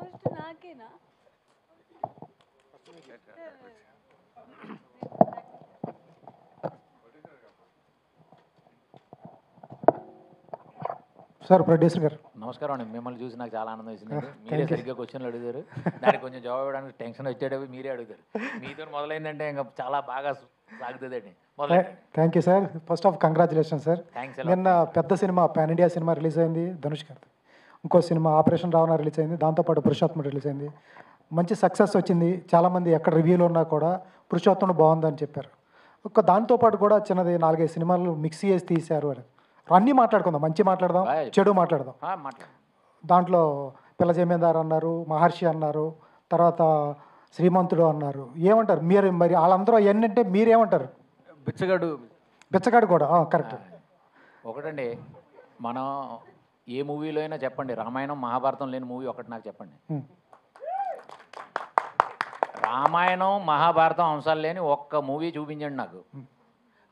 First నాకేనా? Sir producer గారు నమస్కారం అండి. మిమ్మల్ని చూసి నాకు చాలా ఆనందం వేసిందండి. మీరే సరిగ్గా క్వశ్చన్లు అడుగుతారు, దానికి కొంచెం జవాబు ఇవ్వడానికి టెన్షన్ వచ్చేటప్పుడు మీరే అడుగుతారు. మీతో మొదలైందంటే ఇంకా చాలా బాగా సాగుతుందండి. Thank you sir. First of congratulation sir. Thanks. నిన్న పెద్ద cinema pan India cinema release అయింది ధనుష్ గారు. ఇంకో సినిమా ఆపరేషన్ రావణ రిలీజ్ అయింది, దాంతోపాటు పురుషోత్తముడు రిలీజ్ అయింది. మంచి సక్సెస్ వచ్చింది. చాలామంది ఎక్కడ రివ్యూలు ఉన్నా కూడా పురుషోత్తముడు బాగుందని చెప్పారు. దాంతోపాటు కూడా చిన్నది 4-5 సినిమాలు మిక్స్ చేసి తీశారు అని అన్నీ మాట్లాడుకుందాం. మంచి మాట్లాడదాం, చెడు మాట్లాడదాం. దాంట్లో పిల్ల జమీందారు అన్నారు, మహర్షి అన్నారు, తర్వాత శ్రీమంతుడు అన్నారు. ఏమంటారు మీరు? మరి వాళ్ళందరూ ఏంటంటే మీరేమంటారు? బిచ్చగాడు కూడా కరెక్ట్. ఒకటండి, మనం ఏ మూవీలో అయినా చెప్పండి, రామాయణం మహాభారతం లేని మూవీ ఒకటి నాకు చెప్పండి. రామాయణం మహాభారతం అంశాలు లేని ఒక్క మూవీ చూపించండి నాకు.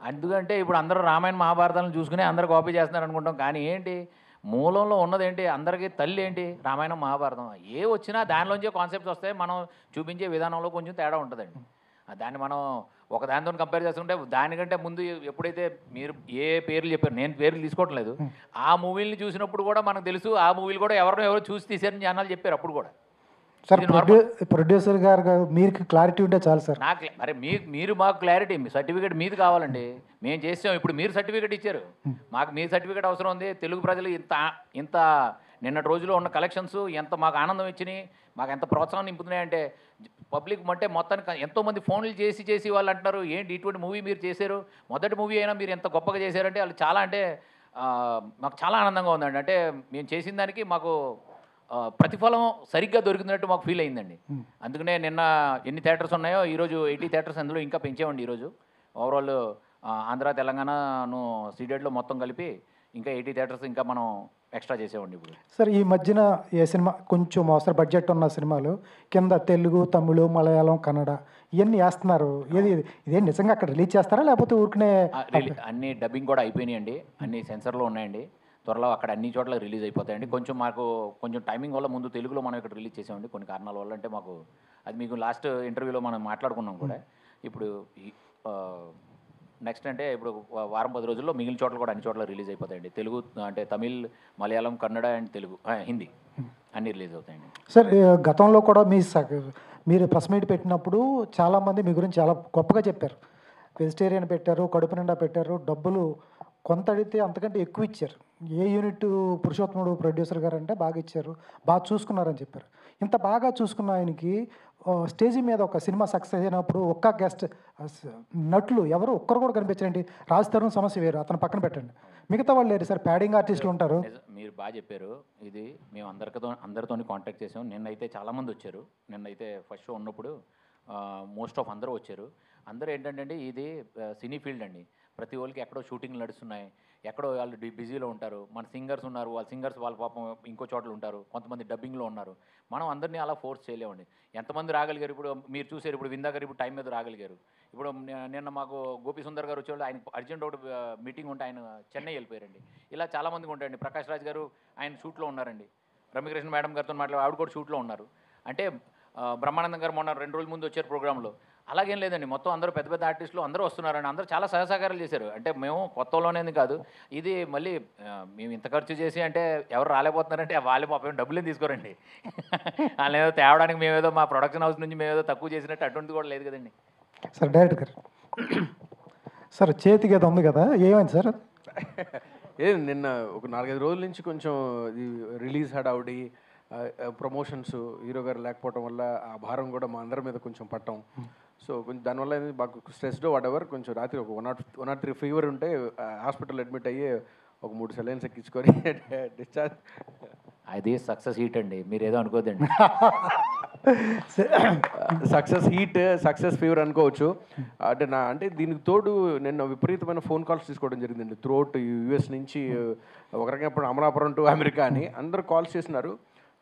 ఎందుకంటే ఇప్పుడు అందరూ రామాయణ మహాభారతాలను చూసుకుని అందరూ కాపీ చేస్తున్నారు అనుకుంటాం, కానీ ఏంటి మూలంలో ఉన్నదేంటి? అందరికీ తల్లి ఏంటి? రామాయణం మహాభారతం. ఏ వచ్చినా దానిలోంచే కాన్సెప్ట్స్ వస్తాయి. మనం చూపించే విధానంలో కొంచెం తేడా ఉంటుందండి. దాన్ని మనం ఒక దానితో కంపేర్ చేసుకుంటే దానికంటే ముందు ఎప్పుడైతే మీరు ఏ పేర్లు చెప్పారు, నేను పేర్లు తీసుకోవట్లేదు, ఆ మూవీని చూసినప్పుడు కూడా మనకు తెలుసు ఆ మూవీలు కూడా ఎవరో చూసి తీశారని జనాలు చెప్పారు అప్పుడు కూడా. సార్ ప్రొడ్యూసర్ గారు మీకు క్లారిటీ ఉంటే చాలు సార్. నాకు మరి మీరు మాకు క్లారిటీ, మీ సర్టిఫికేట్ మీది కావాలండి. మేము చేసాం, ఇప్పుడు మీరు సర్టిఫికేట్ ఇచ్చారు, మాకు మీ సర్టిఫికేట్ అవసరం ఉంది. తెలుగు ప్రజలు ఇంత నిన్నటి రోజులో ఉన్న కలెక్షన్స్ ఎంత మాకు ఆనందం ఇచ్చినాయి, మాకు ఎంత ప్రోత్సాహం నింపుతున్నాయంటే పబ్లిక్ అంటే మొత్తానికి ఎంతోమంది ఫోన్లు చేసి వాళ్ళు అంటున్నారు, ఏంటి ఇటువంటి మూవీ మీరు చేశారు, మొదటి మూవీ అయినా మీరు ఎంత గొప్పగా చేశారంటే వాళ్ళు చాలా అంటే మాకు చాలా ఆనందంగా ఉందండి. అంటే మేము చేసిన దానికి మాకు ప్రతిఫలం సరిగ్గా దొరికినట్టు మాకు ఫీల్ అయిందండి. అందుకనే నిన్న ఎన్ని థియేటర్స్ ఉన్నాయో ఈరోజు 80 థియేటర్స్, అందులో ఇంకా పెంచామండి. ఈరోజు ఓవరాల్ ఆంధ్ర తెలంగాణను సీడెడ్లో మొత్తం కలిపి ఇంకా 80 థియేటర్స్ ఇంకా మనం ఎక్స్ట్రా చేసేవండి ఇప్పుడు. సార్ ఈ మధ్యన ఏ సినిమా కొంచెం అవసరం బడ్జెట్ ఉన్న సినిమాలు కింద తెలుగు, తమిళ, మలయాళం, కన్నడ ఇవన్నీ వేస్తున్నారు. ఇదేం నిజంగా అక్కడ రిలీజ్ చేస్తారా లేకపోతే ఊరికనే? అన్ని డబ్బింగ్ కూడా అయిపోయినాయండి, అన్ని సెన్సర్లో ఉన్నాయండి. త్వరలో అక్కడ అన్ని చోట్ల రిలీజ్ అయిపోతాయండి. కొంచెం టైమింగ్ వల్ల ముందు తెలుగులో మనం ఇక్కడ రిలీజ్ చేసామండి కొన్ని కారణాల వల్ల. అంటే మాకు అది మీకు లాస్ట్ ఇంటర్వ్యూలో మనం మాట్లాడుకున్నాం కూడా. ఇప్పుడు నెక్స్ట్ అంటే ఇప్పుడు వారం 10 రోజుల్లో మిగిలిన చోట్ల కూడా అన్ని చోట్ల రిలీజ్ అయిపోతాయండి. తెలుగు అంటే తమిళ్, మలయాళం, కన్నడ అండ్ తెలుగు, హిందీ అన్నీ రిలీజ్ అవుతాయండి. సార్ గతంలో కూడా మీరు ప్రెస్ మీట్ పెట్టినప్పుడు చాలామంది మీ గురించి చాలా గొప్పగా చెప్పారు. వెజిటేరియన్ పెట్టారు, కడుపు నిండా పెట్టారు, డబ్బులు కొంత అడిగితే అంతకంటే ఎక్కువ ఇచ్చారు. ఏ యూనిట్ పురుషోత్తముడు ప్రొడ్యూసర్ గారు అంటే బాగా ఇచ్చారు, బాగా చూసుకున్నారని చెప్పారు. ఇంత బాగా చూసుకున్న ఆయనకి స్టేజీ మీద ఒక సినిమా సక్సెస్ అయినప్పుడు ఒక్క గెస్ట్ నటులు ఎవరు ఒక్కరు కూడా కనిపించండి. రాజ్ తరుణ్ సమస్య వేరు, అతను పక్కన పెట్టండి. మిగతా వాళ్ళు లేరు సార్, ప్యాడింగ్ ఆర్టిస్టులు ఉంటారు. మీరు బాగా చెప్పారు. ఇది మేము అందరితో కాంటాక్ట్ చేసాం. నిన్నైతే చాలామంది వచ్చారు. నిన్నైతే ఫస్ట్ షో ఉన్నప్పుడు మోస్ట్ ఆఫ్ అందరూ వచ్చారు. అందరూ ఏంటంటే ఇది సినీ ఫీల్డ్ అండి. ప్రతి వాళ్ళకి ఎక్కడో షూటింగ్లు నడుస్తున్నాయి, ఎక్కడో వాళ్ళు బిజీలో ఉంటారు. మన సింగర్స్ ఉన్నారు, వాళ్ళ పాపం ఇంకో చోట్ల ఉంటారు, కొంతమంది డబ్బింగ్లో ఉన్నారు. మనం అందరినీ అలా ఫోర్స్ చేయలేమండి. ఎంతమంది రాగలిగారు? ఇప్పుడు మీరు చూసారు, ఇప్పుడు విందా గారు ఇప్పుడు టైం మీద రాగలిగారు. ఇప్పుడు నిన్న మాకు గోపి సుందర్ గారు వచ్చేవాళ్ళు, ఆయన అర్జెంట్ ఒకటి మీటింగ్ ఉంటే ఆయన చెన్నై వెళ్ళిపోయారండి. ఇలా చాలామందికి ఉంటాయండి. ప్రకాష్ రాజ్ గారు ఆయన షూట్లో ఉన్నారండి. రమ్యకృష్ణ మేడం గారితో ఆవిడ కూడా షూట్లో ఉన్నారు. అంటే బ్రహ్మానందం గారు మొన్న 2 రోజుల ముందు వచ్చారు ప్రోగ్రాంలో. అలాగేం లేదండి, మొత్తం అందరూ పెద్ద ఆర్టిస్టులు అందరూ వస్తున్నారండి. అందరూ చాలా సహసహకారాలు చేశారు. అంటే మేము కొత్తలోనేది కాదు, ఇది మళ్ళీ మేము ఇంత ఖర్చు చేసి అంటే ఎవరు రాలేకపోతున్నారంటే వాళ్ళే పాపం డబ్బులేం తీసుకోరండి. వాళ్ళు ఏదో తేవడానికి మేమేదో మా ప్రొడక్షన్ హౌస్ నుంచి మేమేదో తక్కువ చేసినట్టు అటువంటిది కూడా లేదు కదండి. సార్ డైరెక్టర్ గారు, సార్ చేతికి ఏదో ఉంది కదా, ఏమైంది సార్? నిన్న ఒక 4-5 రోజుల నుంచి కొంచెం రిలీజ్ హడావుడి, ప్రమోషన్స్, హీరో గారు లేకపోవడం వల్ల ఆ భారం కూడా మా అందరి మీద కొంచెం పట్టం. సో కొంచెం దానివల్ల మాకు స్ట్రెస్డ్ వాటెవర్, కొంచెం రాత్రి ఒక 103 ఫీవర్ ఉంటే హాస్పిటల్ అడ్మిట్ అయ్యి ఒక 3 సెలైన్స్ ఎక్కించుకొని డిశ్చార్జ్. అది సక్సెస్ హీట్ అండి, మీరు ఏదో అనుకోదండి. సక్సెస్ ఫీవర్ అనుకోవచ్చు. అంటే దీనికి తోడు నిన్న విపరీతమైన ఫోన్ కాల్స్ తీసుకోవడం జరిగిందండి. త్రూఅవుట్ యూఎస్ నుంచి, ఒక రకంగా ఇప్పుడు అమలాపురం టు అమెరికా అని అందరూ కాల్స్ చేస్తున్నారు.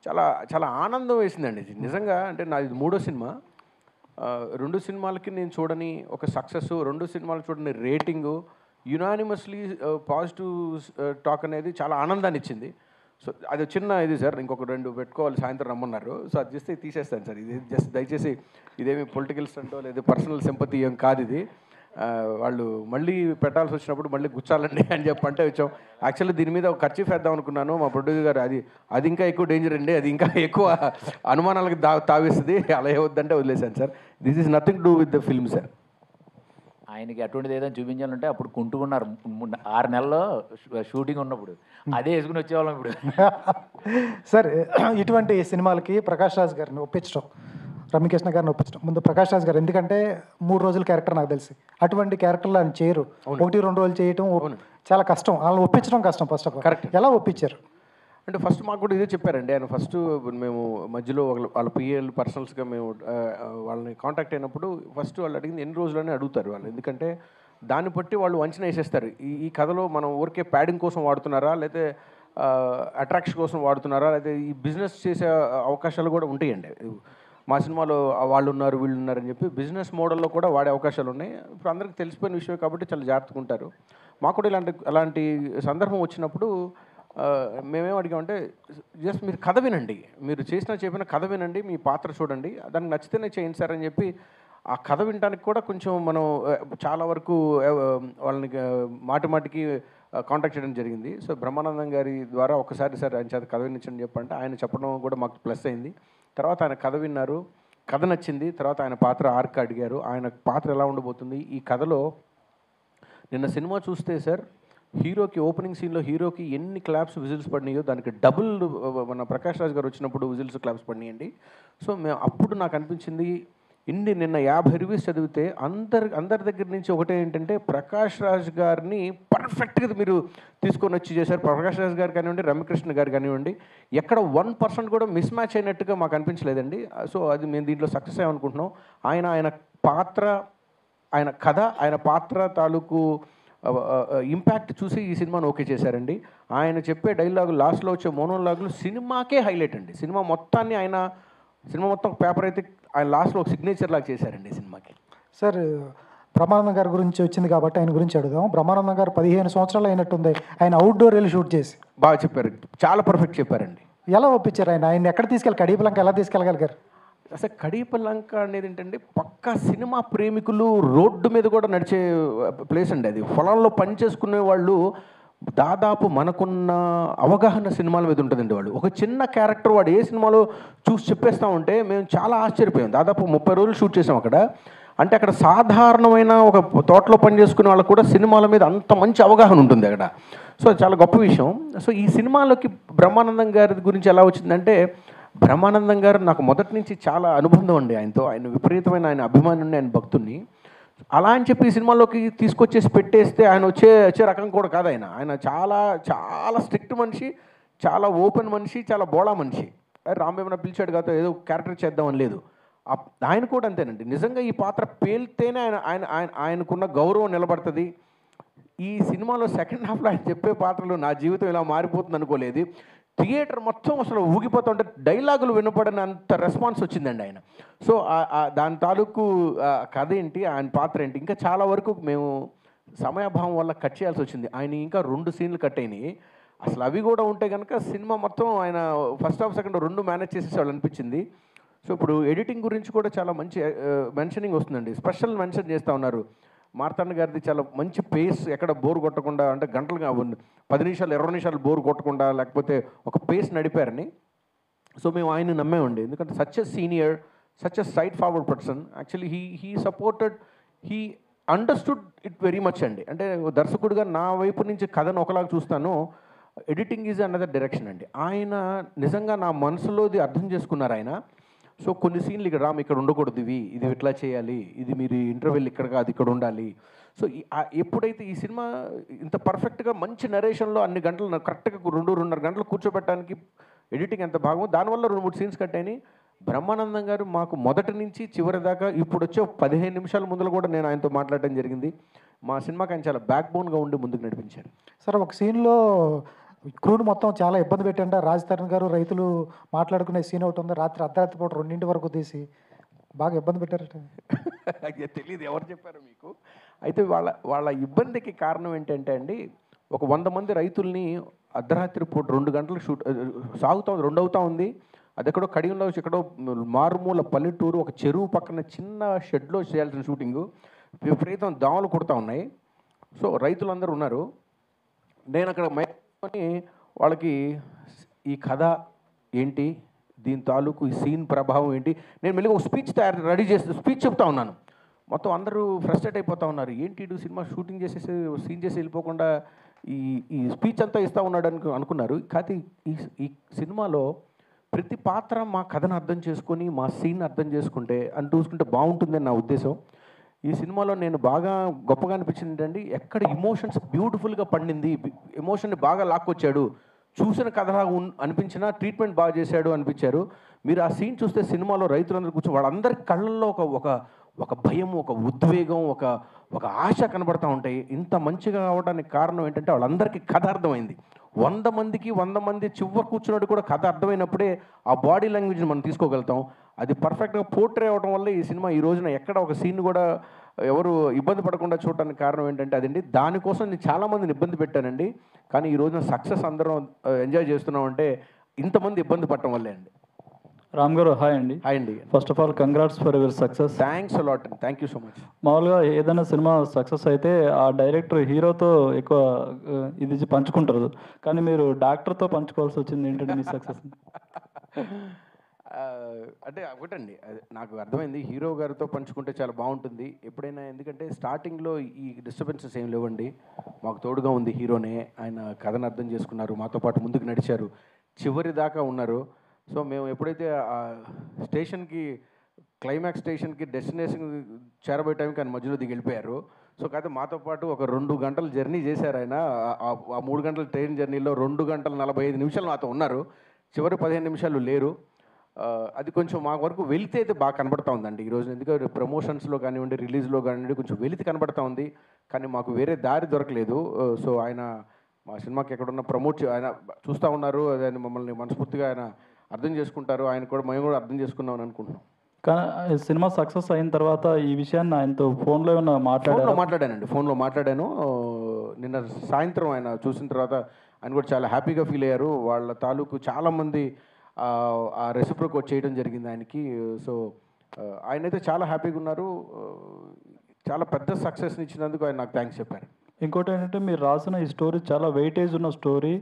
చాలా చాలా ఆనందం వేసిందండి ఇది నిజంగా. అంటే నాది 3వ సినిమా. 2 సినిమాలకి నేను చూడని ఒక సక్సెస్, 2 సినిమాలు చూడని రేటింగు, యునానిమస్లీ పాజిటివ్ టాక్ అనేది చాలా ఆనందాన్ని ఇచ్చింది. సో అది చిన్న ఇది సార్, ఇంకొక 2 పెట్టుకోవాలి, సాయంత్రం రమ్మన్నారు. సో అది చేస్తే తీసేస్తాను సార్. ఇది జస్ట్ దయచేసి ఇదేమి పొలిటికల్ స్టంటో లేదు పర్సనల్ సింపతి ఏం కాదు ఇది. వాళ్ళు మళ్ళీ పెట్టాల్సి వచ్చినప్పుడు మళ్ళీ గుచ్చాలండి అని చెప్పంటే వచ్చాం. యాక్చువల్లీ దీని మీద ఒక ఖర్చు వేద్దాం అనుకున్నాను. మా ప్రొడ్యూసర్ గారు అది ఇంకా ఎక్కువ డేంజర్ అండి, అది ఇంకా ఎక్కువ అనుమానాలకు తావిస్తుంది, అలా వద్దంటే వదిలేశాను sir. This is nothing do with the film sir. ఆయనకి అటువంటిది ఏదైనా చూపించాలంటే అప్పుడు కుంటుకున్నారు 6 నెలల్లో షూటింగ్ ఉన్నప్పుడు అదే వేసుకుని వచ్చేవాళ్ళం ఇప్పుడు. సార్ ఇటువంటి సినిమాలకి ప్రకాష్ రాజ్ గారిని ఒప్పించడం, రమ్యకృష్ణ గారిని ఒప్పించడం, ముందు ప్రకాష్ రాజ్ గారు, ఎందుకంటే 3 రోజుల క్యారెక్టర్ నాకు తెలిసి అటువంటి క్యారెక్టర్లు ఆయన చేయరు. 1-2 రోజులు చేయటం చాలా కష్టం, వాళ్ళని ఒప్పించడం కష్టం. First of all correct. ఎలా ఒప్పించారు? అంటే ఫస్ట్ మాకు కూడా ఇదే చెప్పారండి. ఆయన ఫస్ట్ మేము మధ్యలో వాళ్ళ పిఎల్ పర్సనల్స్గా మేము వాళ్ళని కాంటాక్ట్ అయినప్పుడు ఫస్ట్ వాళ్ళు అడిగింది ఎన్ని రోజులని అడుగుతారు వాళ్ళు. ఎందుకంటే దాన్ని బట్టి వాళ్ళు అంచనా వేసేస్తారు. ఈ కథలో మనం ఊరికే ప్యాడింగ్ కోసం వాడుతున్నారా, లేకపోతే అట్రాక్షన్ కోసం వాడుతున్నారా, లేకపోతే ఈ బిజినెస్ చేసే అవకాశాలు కూడా ఉంటాయండి. మా సినిమాలో వాళ్ళు ఉన్నారు వీళ్ళు ఉన్నారు అని చెప్పి బిజినెస్ మోడల్లో కూడా వాడే అవకాశాలు ఉన్నాయి. ఇప్పుడు అందరికీ తెలిసిపోయిన విషయం కాబట్టి చాలా జాగ్రత్తగా ఉంటారు. మాకు కూడా అలాంటి సందర్భం వచ్చినప్పుడు మేమేం అడిగామంటే జస్ట్ మీరు కథ వినండి, మీరు చెప్పిన కథ వినండి, మీ పాత్ర చూడండి, దానికి నచ్చితేనే చేయండి సార్ అని చెప్పి ఆ కథ వినడానికి కూడా కొంచెం మనం చాలా వరకు వాళ్ళని మాటికి కాంటాక్ట్ చేయడం జరిగింది. సో బ్రహ్మానందం గారి ద్వారా ఒకసారి సార్ ఆయన చేత కథ వినించండి చెప్పంటే ఆయన చెప్పడం కూడా మాకు ప్లస్ అయింది. తర్వాత ఆయన కథ విన్నారు, కథ నచ్చింది. తర్వాత ఆయన పాత్ర ఆర్క్ అడిగారు, ఆయన పాత్ర ఎలా ఉండబోతుంది ఈ కథలో. నిన్న సినిమా చూస్తే సార్ హీరోకి ఓపెనింగ్ సీన్లో హీరోకి ఎన్ని క్లాప్స్ విజిల్స్ పడినాయో దానికి డబుల్ మన ప్రకాష్ రాజ్ గారు వచ్చినప్పుడు విజిల్స్ క్లాప్స్ పడినాయండి. సో అప్పుడు నాకు అనిపించింది నిన్న 50 రివ్యూస్ చదివితే అందరి దగ్గర నుంచి ఒకటే ఏంటంటే ప్రకాష్ రాజ్ గారిని పర్ఫెక్ట్గా మీరు తీసుకొని వచ్చి చేశారు. ప్రకాష్ రాజ్ గారు కానివ్వండి, రమ్యకృష్ణ గారు కానివ్వండి, ఎక్కడ 1% కూడా మిస్ మ్యాచ్ అయినట్టుగా మాకు అనిపించలేదండి. సో అది మేము దీంట్లో సక్సెస్ అయ్యామనుకుంటున్నాం. ఆయన పాత్ర, ఆయన కథ, ఆయన పాత్ర తాలూకు ఇంపాక్ట్ చూసి ఈ సినిమాను ఓకే చేశారండి. ఆయన చెప్పే డైలాగులు, లాస్ట్లో వచ్చే మోనోలాగులు సినిమాకే హైలైట్ అండి. సినిమా మొత్తం పేపర్ అయితే ఆయన లాస్ట్లో ఒక సిగ్నేచర్ లాగా చేశారండి సినిమాకి. సార్ బ్రహ్మానందం గారి గురించి వచ్చింది కాబట్టి ఆయన గురించి అడుగుదాం. బ్రహ్మానందం గారు 15 సంవత్సరాలు అయినట్టుంది ఆయన అవుట్డోర్ వెళ్ళి షూట్ చేసి. బాగా చెప్పారు, చాలా పర్ఫెక్ట్ చెప్పారండి. ఎలా ఒప్పించారు ఆయన ఎక్కడ కడియపలంక ఎలా తీసుకెళ్ళగలిగారు? అసలు కడియపలంక అనేది ఏంటంటే పక్కా సినిమా ప్రేమికులు రోడ్డు మీద కూడా నడిచే ప్లేస్ అండి అది. పొలంలో పని చేసుకునే వాళ్ళు దాదాపు మనకున్న అవగాహన సినిమాల మీద ఉంటుందండి. వాళ్ళు ఒక చిన్న క్యారెక్టర్ వాడు ఏ సినిమాలో చూసి చెప్పేస్తూ ఉంటే మేము చాలా ఆశ్చర్యపోయాం. దాదాపు 30 రోజులు షూట్ చేసాం అక్కడ. అంటే అక్కడ సాధారణమైన ఒక తోటలో పని చేసుకునే వాళ్ళకు కూడా సినిమాల మీద అంత మంచి అవగాహన ఉంటుంది అక్కడ. సో చాలా గొప్ప విషయం. సో ఈ సినిమాలోకి బ్రహ్మానందం గారి గురించి ఎలా వచ్చిందంటే, బ్రహ్మానందం గారు నాకు మొదటి నుంచి చాలా అనుబంధం అండి ఆయనతో. ఆయన విపరీతమైన ఆయన అభిమానుని, ఆయన భక్తుని. అలా అని చెప్పి ఈ సినిమాలోకి తీసుకొచ్చేసి పెట్టేస్తే ఆయన వచ్చే రకం కూడా కాదు. ఆయన చాలా చాలా స్ట్రిక్ట్ మనిషి, చాలా ఓపెన్ మనిషి, చాలా బోళా మనిషి. రాంబేమన్నా పిలిచాడు కాదు ఏదో క్యారెక్టర్ చేద్దామని లేదు. ఆయన కూడా అంతేనండి. నిజంగా ఈ పాత్ర పేలితేనే ఆయనకున్న గౌరవం నిలబడుతుంది. ఈ సినిమాలో సెకండ్ హాఫ్లో ఆయన చెప్పే పాత్రలు నా జీవితం ఇలా మారిపోతుంది అనుకోలేదు. థియేటర్ మొత్తం అసలు ఊగిపోతుంటే డైలాగులు వినపడినంత రెస్పాన్స్ వచ్చిందండి ఆయన. సో దాని తాలూకు కథ ఏంటి, ఆయన పాత్ర ఏంటి, ఇంకా చాలా వరకు మేము సమయాభావం వల్ల కట్ చేయాల్సి వచ్చింది. ఆయన ఇంకా 2 సీన్లు కట్ అయినాయి. అసలు అవి కూడా ఉంటే కనుక సినిమా మొత్తం ఆయన ఫస్ట్ హాఫ్ సెకండ్ 2 మేనేజ్ చేసేసాడు అనిపించింది. సో ఇప్పుడు ఎడిటింగ్ గురించి కూడా చాలా మంచి మెన్షనింగ్ వస్తుందండి. స్పెషల్ మెన్షన్ చేస్తూ ఉన్నారు. మార్తాండ గారిది చాలా మంచి పేస్, ఎక్కడ బోర్ కొట్టకుండా, అంటే గంటలుగా 10 నిమిషాలు 20 నిమిషాలు బోర్ కొట్టకుండా లేకపోతే ఒక పేస్ నడిపారని. సో మేము ఆయన నమ్మేమండి. ఎందుకంటే such a senior, such a straight forward person. Actually he supported, he understood it very much అండి. అంటే దర్శకుడిగా నా వైపు నుంచి కథను ఒకలాగా చూస్తాను, ఎడిటింగ్ ఈజ్ అనదర్ డైరెక్షన్ అండి. ఆయన నిజంగా నా మనసులోది అర్థం చేసుకున్నారు ఆయన. సో కొన్ని సీన్లు ఇక్కడ ఉండకూడదు, ఇది ఇట్లా చేయాలి, ఇది మీరు ఇంటర్వెల్ ఇక్కడ కాదు ఇక్కడ ఉండాలి. సో ఎప్పుడైతే ఈ సినిమా ఇంత పర్ఫెక్ట్గా మంచి నరేషన్లో అన్ని గంటలు కరెక్ట్గా 2-2.5 గంటలు కూర్చోబెట్టడానికి ఎడిటింగ్ ఎంత భాగం, దానివల్ల 2-3 సీన్స్ కట్టాయని బ్రహ్మానందం గారు మాకు మొదటి నుంచి చివరి దాకా ఇప్పుడు వచ్చే 15 నిమిషాల ముందులో కూడా నేను ఆయనతో మాట్లాడడం జరిగింది. మా సినిమాకి ఆయన చాలా బ్యాక్ బోన్గా ఉండి ముందుకు నడిపించారు. సార్ ఒక సీన్లో క్రూడ్ మొత్తం చాలా ఇబ్బంది పెట్టండి. రాజ్ తరుణ్ గారు రైతులు మాట్లాడుకునే సీన్ ఒకటి ఉంది, రాత్రి అర్ధరాత్రి పూట 2 వరకు తీసి బాగా ఇబ్బంది పెట్టారట. తెలియదు ఎవరు చెప్పారు మీకు. అయితే వాళ్ళ ఇబ్బందికి కారణం ఏంటంటే అండి, ఒక 100 మంది రైతుల్ని అర్ధరాత్రి పూట 2 గంటలు షూట్ సాగుతూ 2 అవుతా ఉంది. అది ఎక్కడో కడియంలో ఎక్కడో మారుమూల పల్లెటూరు ఒక చెరువు పక్కన చిన్న షెడ్లో చేయాల్సిన షూటింగు. విపరీతం దోమలు కుడతా ఉన్నాయి. సో రైతులందరూ ఉన్నారు. నేను అక్కడ మైకొని వాళ్ళకి ఈ కథ ఏంటి, దీని తాలూకు ఈ సీన్ ప్రభావం ఏంటి, నేను మళ్ళీ ఒక స్పీచ్ రెడీ చేసి స్పీచ్ చెప్తా ఉన్నాను. మొత్తం అందరూ ఫ్రస్ట్రేట్ అయిపోతూ ఉన్నారు. ఏంటి ఇటు సినిమా షూటింగ్ చేసేసి సీన్ చేసి వెళ్ళిపోకుండా ఈ స్పీచ్ అంతా ఇస్తూ ఉన్నాడు అనుకున్నారు. కానీ ఈ సినిమాలో ప్రతి పాత్ర మా కథను అర్థం చేసుకొని మా సీన్ అర్థం చేసుకుంటే చూసుకుంటే బాగుంటుందని నా ఉద్దేశం. ఈ సినిమాలో నేను బాగా గొప్పగా అనిపించింది ఏంటంటే ఎక్కడ ఎమోషన్స్ బ్యూటిఫుల్గా పండింది, ఎమోషన్ని బాగా లాక్కొచ్చాడు, చూసిన కథలా అనిపించినా ట్రీట్మెంట్ బాగా చేశాడు అనిపించారు. మీరు ఆ సీన్ చూస్తే సినిమాలో రైతులందరూ కూర్చొని వాళ్ళందరి కళ్ళల్లో ఒక భయం, ఒక ఉద్వేగం, ఒక ఆశ కనబడతా ఉంటాయి. ఇంత మంచిగా అవడానికి కారణం ఏంటంటే వాళ్ళందరికీ కథ అర్థమైంది. 100 మంది చివరి కూర్చున్నట్టు కూడా కథ అర్థమైనప్పుడే ఆ బాడీ లాంగ్వేజ్ని మనం తీసుకోగలుగుతాం. అది పర్ఫెక్ట్గా పోర్ట్రే అవ్వడం వల్ల ఈ సినిమా ఈ రోజున ఎక్కడ ఒక సీన్ కూడా ఎవరు ఇబ్బంది పడకుండా చూడడానికి కారణం ఏంటంటే అదండి. దానికోసం నేను చాలామందిని ఇబ్బంది పెట్టానండి. కానీ ఈ రోజున సక్సెస్ అందరం ఎంజాయ్ చేస్తున్నామంటే ఇంతమంది ఇబ్బంది పడటం వల్లే అండి. రామ్ గారు హాయ్ అండి. హాయ్ అండి. First of all congrats for your success. Thanks a lot, thank you so much. మామూలుగా ఏదైనా సినిమా సక్సెస్ అయితే ఆ డైరెక్టర్ హీరోతో ఎక్కువ ఇది పంచుకుంటారు, కానీ మీరు డాక్టర్తో పంచుకోవాల్సి వచ్చింది. ఏంటంటే మీ సక్సెస్ అంటే ఒకటండి, నాకు అర్థమైంది హీరో గారితో పంచుకుంటే చాలా బాగుంటుంది ఎప్పుడైనా. ఎందుకంటే స్టార్టింగ్లో ఈ డిస్టర్బెన్సెస్ ఏం లేవండి. మాకు తోడుగా ఉంది హీరోనే. ఆయన కథను అర్థం చేసుకున్నారు, మాతో పాటు ముందుకు నడిచారు, చివరి దాకా ఉన్నారు. సో మేము ఎప్పుడైతే ఆ స్టేషన్కి క్లైమాక్స్ స్టేషన్కి డెస్టినేషన్ చేరబోయే టైంకి ఆయన మధ్యలో దిగి వెళ్ళిపోయారు. సో కాకపోతే మాతో పాటు ఒక 2 గంటల జర్నీ చేశారు ఆయన. ఆ 3 గంటల ట్రైన్ జర్నీలో 2 గంటల 45 నిమిషాలు నాతో ఉన్నారు. చివరి 15 నిమిషాలు లేరు. అది కొంచెం మా వరకు వెలితి అయితే బాగా కనబడతా ఉందండి ఈరోజు. ఎందుకంటే ప్రమోషన్స్లో కానివ్వండి, రిలీజ్లో కానివ్వండి కొంచెం వెలితి కనబడతా ఉంది. కానీ మాకు వేరే దారి దొరకలేదు. సో ఆయన మా సినిమాకి ఎక్కడున్న ప్రమోట్ ఆయన చూస్తూ ఉన్నారు. ఆయన మమ్మల్ని మనస్ఫూర్తిగా ఆయన అర్థం చేసుకుంటారు. ఆయన కూడా మేము కూడా అర్థం చేసుకున్నామని అనుకుంటున్నాం. కానీ సినిమా సక్సెస్ అయిన తర్వాత ఈ విషయాన్ని ఆయనతో ఫోన్లో ఏమన్నా మాట్లాడానండి. ఫోన్లో మాట్లాడాను. నిన్న సాయంత్రం ఆయన చూసిన తర్వాత ఆయన కూడా చాలా హ్యాపీగా ఫీల్ అయ్యారు. వాళ్ళ తాలూకు చాలామంది ఆ రెసిప్రోకేట్ చేయడం జరిగింది ఆయనకి. సో ఆయనైతే చాలా హ్యాపీగా ఉన్నారు. చాలా పెద్ద సక్సెస్ని ఇచ్చినందుకు ఆయన నాకు థ్యాంక్స్ చెప్పారు. ఇంకోటి ఏంటంటే మీరు రాసిన ఈ స్టోరీ చాలా వెయిటేజ్ ఉన్న స్టోరీ.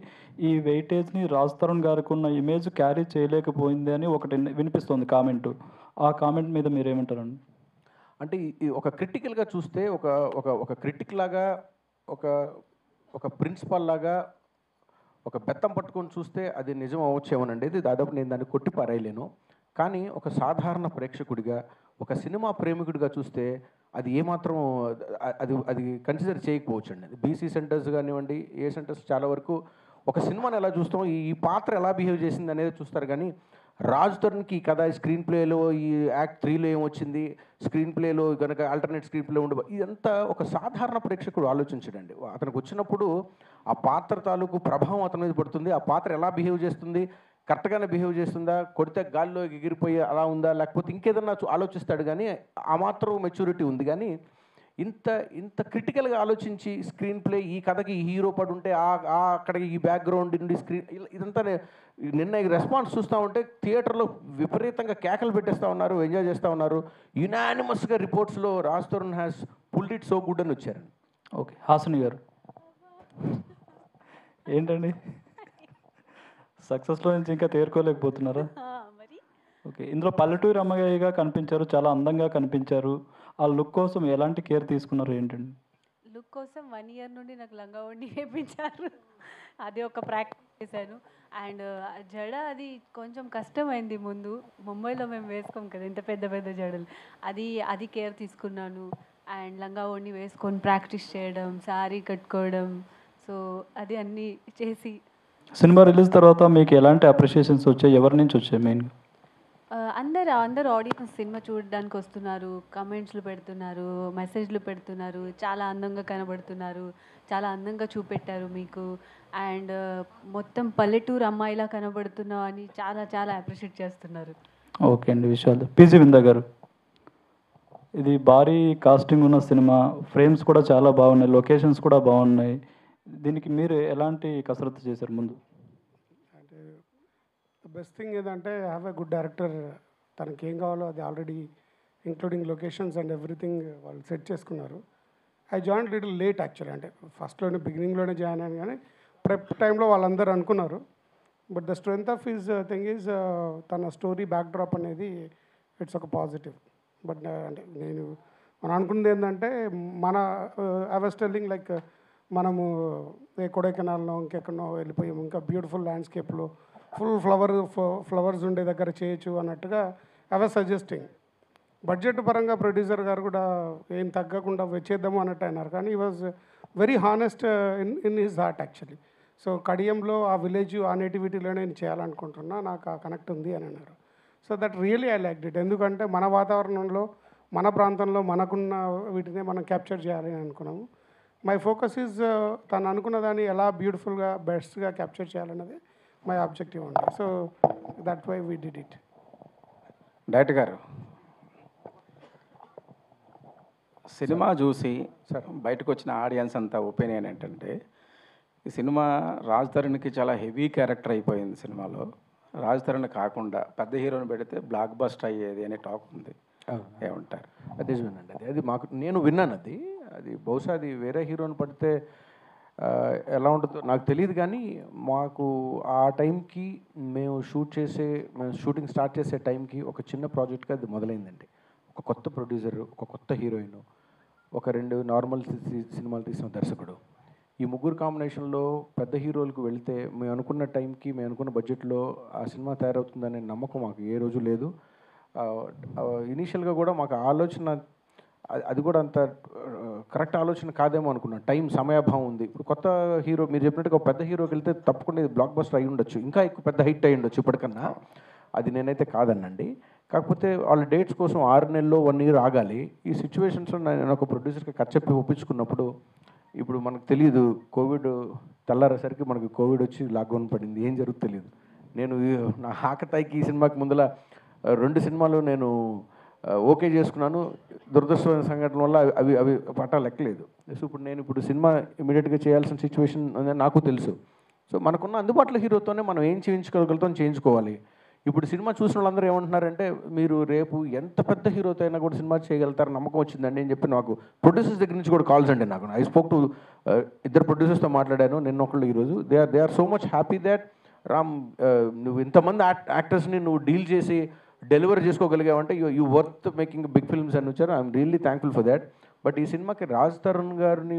ఈ వెయిటేజ్ని రాజ్ తరుణ్ గారికి ఉన్న ఇమేజ్ క్యారీ చేయలేకపోయింది అని ఒకటి వినిపిస్తుంది కామెంటు. ఆ కామెంట్ మీద మీరేమంటారండి? అంటే ఒక క్రిటికల్గా చూస్తే ఒక క్రిటిక్ లాగా ఒక ప్రిన్సిపల్ లాగా ఒక బెత్తం పట్టుకొని చూస్తే అది నిజం అవ్వచ్చేమోనండి. ఇది దాదాపు నేను దాన్ని కొట్టి పారేయలేను. కానీ ఒక సాధారణ ప్రేక్షకుడిగా, ఒక సినిమా ప్రేమికుడిగా చూస్తే అది ఏమాత్రం అది కన్సిడర్ చేయకపోవచ్చు అండి. బీసీ సెంటర్స్ కానివ్వండి, ఏ సెంటర్స్ చాలా వరకు ఒక సినిమాని ఎలా చూస్తాం, ఈ పాత్ర ఎలా బిహేవ్ చేసింది అనేది చూస్తారు. కానీ రాజ్ తరుణ్కి ఈ కథ స్క్రీన్ ప్లేలో ఈ యాక్ట్ 3లో ఏమొచ్చింది, స్క్రీన్ ప్లేలో కనుక ఆల్టర్నేట్ స్క్రీన్ ప్లే ఉండవు, ఇదంతా ఒక సాధారణ ప్రేక్షకుడు ఆలోచించడండి. అతనికి వచ్చినప్పుడు ఆ పాత్ర తాలూకు ప్రభావం అతని మీద పడుతుంది. ఆ పాత్ర ఎలా బిహేవ్ చేస్తుంది, కరెక్ట్గానే బిహేవ్ చేస్తుందా, కొడితే గాల్లో ఎగిరిపోయి అలా ఉందా, లేకపోతే ఇంకేదన్నా ఆలోచిస్తాడు. కానీ ఆ మాత్రం మెచ్యూరిటీ ఉంది. కానీ ఇంత క్రిటికల్గా ఆలోచించి స్క్రీన్ ప్లే ఈ కథకి ఈ హీరో పడి ఉంటే అక్కడికి ఈ బ్యాక్గ్రౌండ్ నుండి స్క్రీన్ ఇదంతా నిన్న రెస్పాన్స్ చూస్తూ ఉంటే థియేటర్లో విపరీతంగా కేకలు పెట్టేస్తూ ఉన్నారు, ఎంజాయ్ చేస్తూ ఉన్నారు. యునానిమస్గా రిపోర్ట్స్లో Raj Tarun has pulled it so good అని వచ్చారు. ఓకే, హాసిని గారు ఏంటండి సక్సెస్లో నుంచి ఇంకా తేరుకోలేకపోతున్నారా? ఓకే, ఇందులో పల్లెటూరు అమ్మగాయిగా కనిపించారు, చాలా అందంగా కనిపించారు. ఆ లుక్ కోసం ఎలాంటి కేర్ తీసుకున్నారు ఏంటండి? లుక్ కోసం 1 ఇయర్ నుండి నాకు లంగా వండి వేయించారు. అది ఒక ప్రాక్టీస్ చేశాను. అండ్ జడ అది కొంచెం కష్టమైంది. ముందు ముంబైలో మేము వేసుకోం కదా ఇంత పెద్ద పెద్ద జడలు, అది కేర్ తీసుకున్నాను. అండ్ లంగా వండి వేసుకొని ప్రాక్టీస్ చేయడం, శారీ కట్టుకోవడం, సో అది అన్నీ చేసి. సినిమా రిలీజ్ తర్వాత మీకు ఎలాంటి అప్రిషియేషన్స్ వచ్చాయి, ఎవరి నుంచి వచ్చాయి మెయిన్గా? అందరు ఆడియన్స్ సినిమా చూడడానికి వస్తున్నారు, కమెంట్స్లు పెడుతున్నారు, మెసేజ్లు పెడుతున్నారు, చాలా అందంగా కనబడుతున్నారు, చాలా అందంగా చూపెట్టారు మీకు, అండ్ మొత్తం పల్లెటూరు అమ్మాయిలా కనబడుతున్నావు అని చాలా చాలా అప్రిషియేట్ చేస్తున్నారు. ఓకే అండి, విషయాలు. పీజీ విందా గారు, ఇది భారీ కాస్టింగ్ ఉన్న సినిమా, ఫ్రేమ్స్ కూడా చాలా బాగున్నాయి, లొకేషన్స్ కూడా బాగున్నాయి. దీనికి మీరు ఎలాంటి కసరత్తు చేశారు ముందు? అంటే ద బెస్ట్ థింగ్ ఏదంటే హ్యావ్ ఎ గుడ్ డైరెక్టర్. తనకి ఏం కావాలో అది already including locations and everything వాళ్ళు సెట్ చేసుకున్నారు. I join little late actually, అంటే ఫస్ట్లోనే బిగినింగ్లోనే జాయిన్ అయ్యాను, కానీ ప్రెప్ టైంలో వాళ్ళందరూ అనుకున్నారు. But the strength of his thing is తన స్టోరీ బ్యాక్ డ్రాప్ అనేది ఇట్స్ ఒక పాజిటివ్. బట్ అంటే మనం అనుకున్నది ఏంటంటే మన ఐ వాస్ టెల్లింగ్ లైక్ మనము కొడైకెనాల్లో ఇంకెక్కడో వెళ్ళిపోయాము, ఇంకా బ్యూటిఫుల్ ల్యాండ్స్కేప్లో ఫుల్ ఫ్లవర్స్ ఉండే దగ్గర చేయొచ్చు అన్నట్టుగా ఐ వాస్ సజెస్టింగ్. బడ్జెట్ పరంగా ప్రొడ్యూసర్ గారు కూడా ఏం తగ్గకుండా వచ్చేద్దాము అన్నట్టు అన్నారు, కానీ he was very honest in his heart actually. So కడియంలో ఆ విలేజ్ ఆ నేటివిటీలో నేను చేయాలనుకుంటున్నా, నాకు ఆ కనెక్ట్ ఉంది అని అన్నారు. So that really I like it. ఎందుకంటే మన వాతావరణంలో మన ప్రాంతంలో మనకున్న వీటినే మనం క్యాప్చర్ చేయాలి అని అనుకున్నాము. మై ఫోకస్ ఈజ్ తను అనుకున్న దాన్ని ఎలా బ్యూటిఫుల్గా బెస్ట్గా క్యాప్చర్ చేయాలన్నది మై ఆబ్జెక్టివ్ అండి. So that why we did it. Director గారు, సినిమా చూసి బయటకు వచ్చిన ఆడియన్స్ అంతా ఒపీనియన్ ఏంటంటే ఈ సినిమా రాజ్ తరుణ్కి చాలా హెవీ క్యారెక్టర్ అయిపోయింది. సినిమాలో రాజ్ తరుణ్ కాకుండా పెద్ద హీరోని పెడితే బ్లాక్ బస్టర్ అయ్యేది అనే టాక్ ఉంది, ఏమంటారు? అదే వినండి, అది మాకు నేను విన్నాను. అది బహుశా అది వేరే హీరోని పడితే ఎలా ఉంటుందో నాకు తెలియదు, కానీ మాకు ఆ టైంకి మేము షూటింగ్ స్టార్ట్ చేసే టైంకి ఒక చిన్న ప్రాజెక్ట్గా అది మొదలైందండి. ఒక కొత్త ప్రొడ్యూసర్, ఒక కొత్త హీరోయిన్, ఒక 2 నార్మల్ సినిమాలు తీసిన దర్శకుడు, ఈ ముగ్గురు కాంబినేషన్లో పెద్ద హీరోలకు వెళ్తే మేము అనుకున్న టైంకి మేము అనుకున్న బడ్జెట్లో ఆ సినిమా తయారవుతుందనే నమ్మకం మాకు ఏ రోజు లేదు. ఇనీషియల్గా కూడా మాకు ఆలోచన అది కూడా అంత కరెక్ట్ ఆలోచన కాదేమో అనుకున్నాను. సమయాభావం ఉంది. ఇప్పుడు కొత్త హీరో మీరు చెప్పినట్టుగా ఒక పెద్ద హీరోకి వెళ్తే తప్పకుండా ఇది బ్లాక్ బస్టర్ అయి ఉండొచ్చు, ఇంకా ఎక్కువ పెద్ద హిట్ అయి ఉండొచ్చు ఇప్పటికన్నా. అది నేనైతే కాదనండి. కాకపోతే వాళ్ళ డేట్స్ కోసం 6 నెలల్లో 1 ఇయర్ ఆగాలి. ఈ సిచ్యువేషన్స్లో నేను ఒక ప్రొడ్యూసర్కి చెప్పి ఒప్పించుకున్నప్పుడు, ఇప్పుడు మనకు తెలియదు, కోవిడ్ తెల్లారేసరికి మనకు కోవిడ్ వచ్చి లాక్డౌన్ పడింది, ఏం జరుగుతుందో తెలియదు. నేను నా ఆకతాయికి ఈ సినిమాకి ముందల 2 సినిమాలు నేను ఓకే చేసుకున్నాను. దురదృష్టమైన సంఘటన వల్ల అవి పట్టాలు లెక్కలేదు. సో ఇప్పుడు సినిమా ఇమీడియట్గా చేయాల్సిన సిచ్యువేషన్ నాకు తెలుసు. సో మనకున్న అందుబాటులో హీరోతోనే మనం ఏం చేయించుకోగలుగుతాం చేయించుకోవాలి. ఇప్పుడు సినిమా చూసిన వాళ్ళందరూ ఏమంటున్నారంటే, మీరు రేపు ఎంత పెద్ద హీరోతో అయినా కూడా సినిమా చేయగలుగుతారు, నమ్మకం వచ్చిందండి అని చెప్పి నాకు ప్రొడ్యూసర్స్ దగ్గర నుంచి కూడా కాల్స్ అండి. నాకు ఐ స్పోక్ టు 2 ప్రొడ్యూసర్స్తో మాట్లాడాను నిన్న ఒకళ్ళు ఈరోజు. They are so much happy that Ram, నువ్వు ఇంతమంది యాక్టర్స్ని నువ్వు డీల్ చేసి డెలివర్ చేసుకోగలిగావంటే you worth making big films అని వచ్చారు. I'm really thankful for that. But ఈ సినిమాకి రాజ్ తరుణ్ గారిని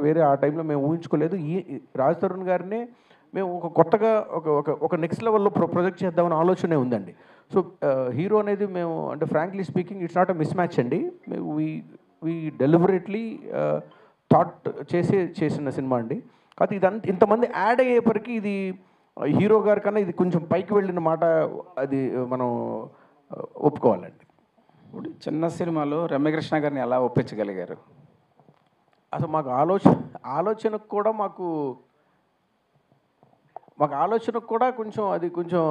వేరే ఆ టైంలో మేము ఊహించుకోలేదు. ఈ రాజ్ తరుణ్ గారినే మేము ఒక కొత్తగా ఒక నెక్స్ట్ లెవెల్లో ప్రొజెక్ట్ చేద్దామని ఆలోచనే ఉందండి. సో హీరో అనేది మేము అంటే frankly speaking it's not a miss match అండి. వీ డెలిబరేట్లీ థాట్ చేసిన సినిమా అండి. కాకపోతే ఇదంతా ఇంతమంది యాడ్ అయ్యేపరికి ఇది హీరో గారి కన్నా ఇది కొంచెం పైకి వెళ్ళిన మాట, అది మనం ఒప్పుకోవాలండి. ఇప్పుడు చిన్న సినిమాలో రమ్యకృష్ణ గారిని ఎలా ఒప్పించగలిగారు? అసలు మాకు ఆలోచనకు కూడా కొంచెం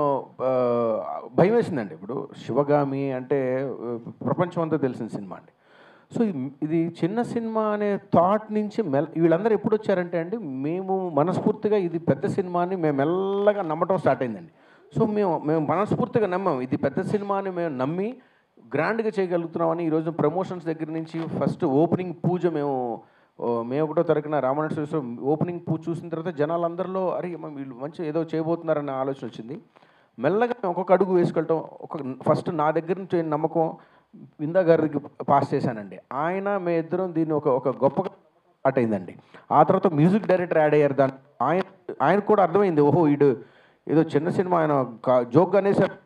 భయం వేసిందండి. ఇప్పుడు శివగామి అంటే ప్రపంచం అంతా తెలిసిన సినిమా అండి. సో ఇది చిన్న సినిమా అనే థాట్ నుంచి వీళ్ళందరూ ఎప్పుడు వచ్చారంటే అండి, మేము మనస్ఫూర్తిగా ఇది పెద్ద సినిమా అని మేము మెల్లగా నమ్మటం స్టార్ట్ అయిందండి. సో మేము మనస్ఫూర్తిగా నమ్మాము, ఇది పెద్ద సినిమా అని మేము నమ్మి గ్రాండ్గా చేయగలుగుతున్నామని. ఈరోజు ప్రమోషన్స్ దగ్గర నుంచి ఫస్ట్ ఓపెనింగ్ పూజ మేము 1వ తారీఖున రామనాథేశ్వర ఓపెనింగ్ పూజ చూసిన తర్వాత జనాలందరిలో అరే వీళ్ళు మంచి ఏదో చేయబోతున్నారన్న ఆలోచన వచ్చింది. మెల్లగా మేము ఒక్కొక్క అడుగు వేసుకెళ్ళటం, ఫస్ట్ నా దగ్గర నుంచి నమ్మకం విందా గారికి పాస్ చేశానండి. ఆయన మేము ఇద్దరం దీన్ని ఒక గొప్పగా స్టార్ట్ అయిందండి. ఆ తర్వాత మ్యూజిక్ డైరెక్టర్ యాడ్ అయ్యారు. దాన్ని ఆయన కూడా అర్థమైంది, ఓహో వీడు ఏదో చిన్న సినిమా ఆయన జోక్గా అనేసారు.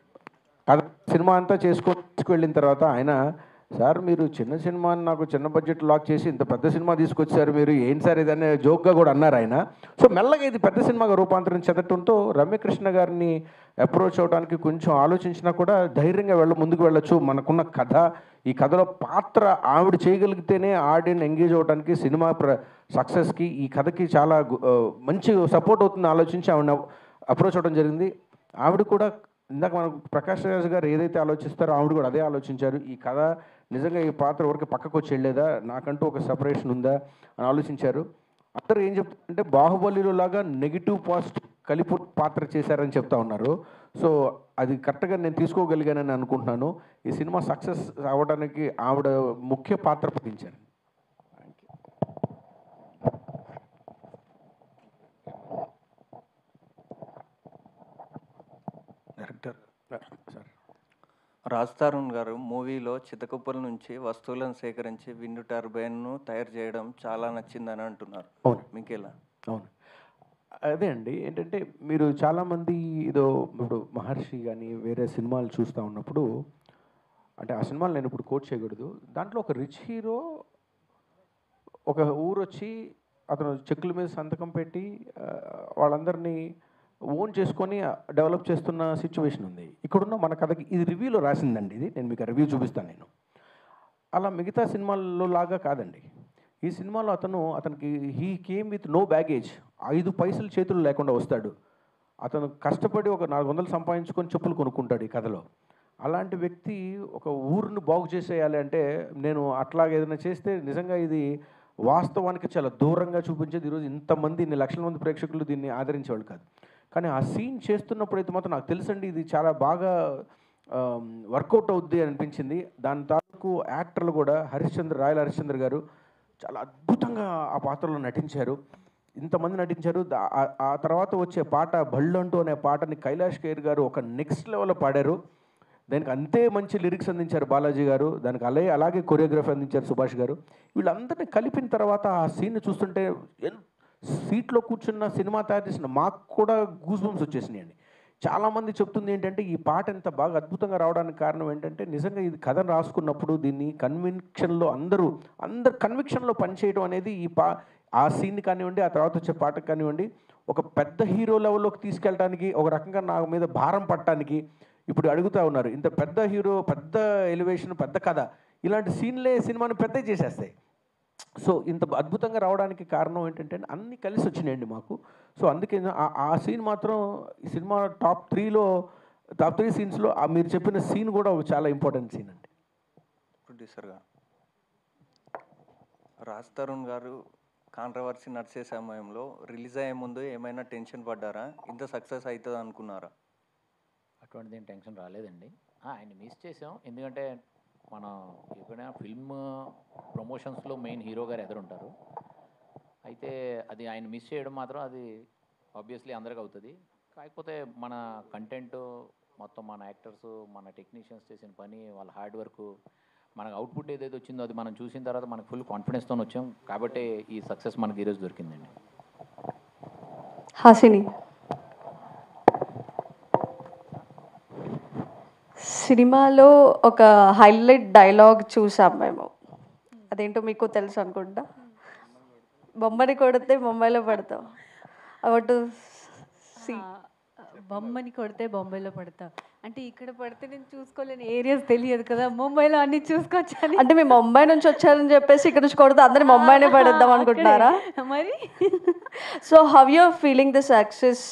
సినిమా అంతా తీసుకువెళ్ళిన తర్వాత ఆయన, సార్ మీరు చిన్న సినిమాని నాకు చిన్న బడ్జెట్ లాక్ చేసి ఇంత పెద్ద సినిమా తీసుకొచ్చారు మీరు, ఏం సార్ ఇదనే జోక్గా కూడా అన్నారు ఆయన. సో మెల్లగా ఇది పెద్ద సినిమాగా రూపాంతరం చెందటంతో రమ్యకృష్ణ గారిని అప్రోచ్ అవడానికి కొంచెం ఆలోచించినా కూడా ధైర్యంగా ముందుకు వెళ్ళొచ్చు. మనకున్న కథ, ఈ కథలో పాత్ర ఆవిడ చేయగలిగితేనే ఆడియన్స్ ఎంగేజ్ అవ్వడానికి, సినిమా సక్సెస్కి ఈ కథకి చాలా మంచి సపోర్ట్ అవుతుంది ఆలోచించి ఆవిడ అప్రోచ్ అవ్వడం జరిగింది. ఆవిడ కూడా ఇందాక మనకు ప్రకాష్ రాజ్ గారు ఏదైతే ఆలోచిస్తారో ఆవిడ కూడా అదే ఆలోచించారు. ఈ కథ నిజంగా ఈ పాత్ర వరకు పక్కకు వచ్చి వెళ్ళేదా, నాకంటూ ఒక సపరేషన్ ఉందా అని ఆలోచించారు. అందరూ ఏం చెప్తారంటే బాహుబలిలో లాగా నెగిటివ్ పాజిటివ్ కలిపి పాత్ర చేశారని చెప్తా ఉన్నారు. సో అది కరెక్ట్గా నేను తీసుకోగలిగానని అనుకుంటున్నాను. ఈ సినిమా సక్సెస్ అవ్వడానికి ఆవిడ ముఖ్య పాత్ర పోషించారు. డైరెక్టర్ సార్, రాజ్ తరుణ్ గారు మూవీలో చితకుప్పల నుంచి వస్తువులను సేకరించి విండ్ టర్బైన్ను తయారు చేయడం చాలా నచ్చిందని అంటున్నారు. అవును. మీకు ఎలా? అవును, అదే అండి. ఏంటంటే మీరు చాలామంది ఏదో ఇప్పుడు మహర్షి కానీ వేరే సినిమాలు చూస్తూ ఉన్నప్పుడు, అంటే ఆ సినిమాలు నేను ఇప్పుడు కోట్ చేయకూడదు, దాంట్లో ఒక రిచ్ హీరో ఒక ఊరు వచ్చి అతను చెక్కుల మీద సంతకం పెట్టి వాళ్ళందరినీ ఓన్ చేసుకొని డెవలప్ చేస్తున్న సిచ్యువేషన్ ఉంది. ఇక్కడున్న మన కథకి ఇది రివ్యూలో రాసిందండి. ఇది నేను మీకు రివ్యూ చూపిస్తాను. నేను అలా మిగతా సినిమాల్లో లాగా కాదండి. ఈ సినిమాలో అతనికి he came with no baggage. 5 పైసలు చేతులు లేకుండా వస్తాడు. అతను కష్టపడి ఒక 400 సంపాదించుకొని చెప్పులు కొనుక్కుంటాడు ఈ కథలో. అలాంటి వ్యక్తి ఒక ఊరిని బాగు చేసేయాలి అంటే, నేను అట్లాగే ఏదైనా చేస్తే నిజంగా ఇది వాస్తవానికి చాలా దూరంగా చూపించేది. ఈరోజు ఇంతమంది, ఇన్ని లక్షల మంది ప్రేక్షకులు దీన్ని ఆదరించేవాళ్ళు కాదు. కానీ ఆ సీన్ చేస్తున్నప్పుడైతే మాత్రం నాకు తెలుసండి ఇది చాలా బాగా వర్కౌట్ అవుద్ది అనిపించింది. దాని తాలూకు యాక్టర్లు కూడా రాయల హరిశ్చంద్ర గారు చాలా అద్భుతంగా ఆ పాత్రలో నటించారు. ఇంతమంది నటించారు. ఆ తర్వాత వచ్చే పాట బళ్ళంటూ అనే పాటని కైలాష్ ఖేర్ గారు ఒక నెక్స్ట్ లెవెల్లో పాడారు. దానికి అంతే మంచి లిరిక్స్ అందించారు బాలాజీ గారు. దానికి అలాగే కొరియోగ్రఫీ అందించారు సుభాష్ గారు. వీళ్ళందరినీ కలిపిన తర్వాత ఆ సీన్ చూస్తుంటే సీట్లో కూర్చున్న సినిమా తయారు చేసిన మాకు కూడా గూస్ బంప్స్ వచ్చేసినాయండి. చాలామంది చెప్తుంది ఏంటంటే ఈ పాట ఎంత బాగా అద్భుతంగా రావడానికి కారణం ఏంటంటే, నిజంగా ఇది కథను రాసుకున్నప్పుడు దీన్ని అందరు కన్విక్షన్లో పనిచేయడం అనేది ఆ సీన్ కానివ్వండి, ఆ తర్వాత వచ్చే పాటకు కానివ్వండి, ఒక పెద్ద హీరో లెవెల్లోకి తీసుకెళ్ళడానికి, ఒక రకంగా నా మీద భారం పట్టడానికి ఇప్పుడు అడుగుతూ ఉన్నారు. ఇంత పెద్ద హీరో, పెద్ద ఎలివేషన్, పెద్ద కథ, ఇలాంటి సీన్లే సినిమాను పెద్ద చేసేస్తాయి. సో ఇంత అద్భుతంగా రావడానికి కారణం ఏంటంటే అన్నీ కలిసి వచ్చినాయండి మాకు. సో అందుకే ఆ సీన్ మాత్రం ఈ సినిమా టాప్ 3 సీన్స్లో మీరు చెప్పిన సీన్ కూడా ఒక చాలా ఇంపార్టెంట్ సీన్ అండి. ప్రొడ్యూసర్గా రాజ్ తరుణ్ గారు కాంట్రవర్సీ నడిచే సమయంలో రిలీజ్ అయ్యే ముందు ఏమైనా టెన్షన్ పడ్డారా? ఇంత సక్సెస్ అవుతుంది అనుకున్నారా? అటువంటిది టెన్షన్ రాలేదండి. ఆయన మిస్ చేసాం. ఎందుకంటే మనం ఎప్పుడైనా ఫిల్మ్ ప్రమోషన్స్లో మెయిన్ హీరో గారు ఎదురుంటారు. అయితే అది ఆయన మిస్ చేయడం మాత్రం అది ఆబ్వియస్లీ అందరికి అవుతుంది. కాకపోతే మన కంటెంట్ మొత్తం, మన యాక్టర్స్, మన టెక్నీషియన్స్ చేసిన పని, వాళ్ళ హార్డ్ వర్క్, మనకు అవుట్పుట్ ఏదైతే వచ్చిందో అది మనం చూసిన తర్వాత మనకు ఫుల్ కాన్ఫిడెన్స్తో వచ్చాం. కాబట్టి ఈ సక్సెస్ మనకి ఈరోజు దొరికిందండి. హాసిని, సినిమాలో ఒక హైలైట్ డైలాగ్ చూసాం మేము. అదేంటో మీకు తెలుసు అనుకుంటా. బొమ్మని కొడితే బొంబాయిలో పడతాం. అటు బొమ్మని కొడితే బొంబాయిలో పడతా అంటే ఇక్కడ పడితే నేను చూసుకోలేని ఏరియాస్ తెలియదు కదా, ముంబైలో అన్ని చూసుకోవచ్చని. అంటే మేము ముంబై నుంచి వచ్చారని చెప్పేసి ఇక్కడ నుంచి కొడితే అందరినీ ముంబైనే పడేద్దాం అనుకుంటున్నారా? మరి so how you are feeling the success?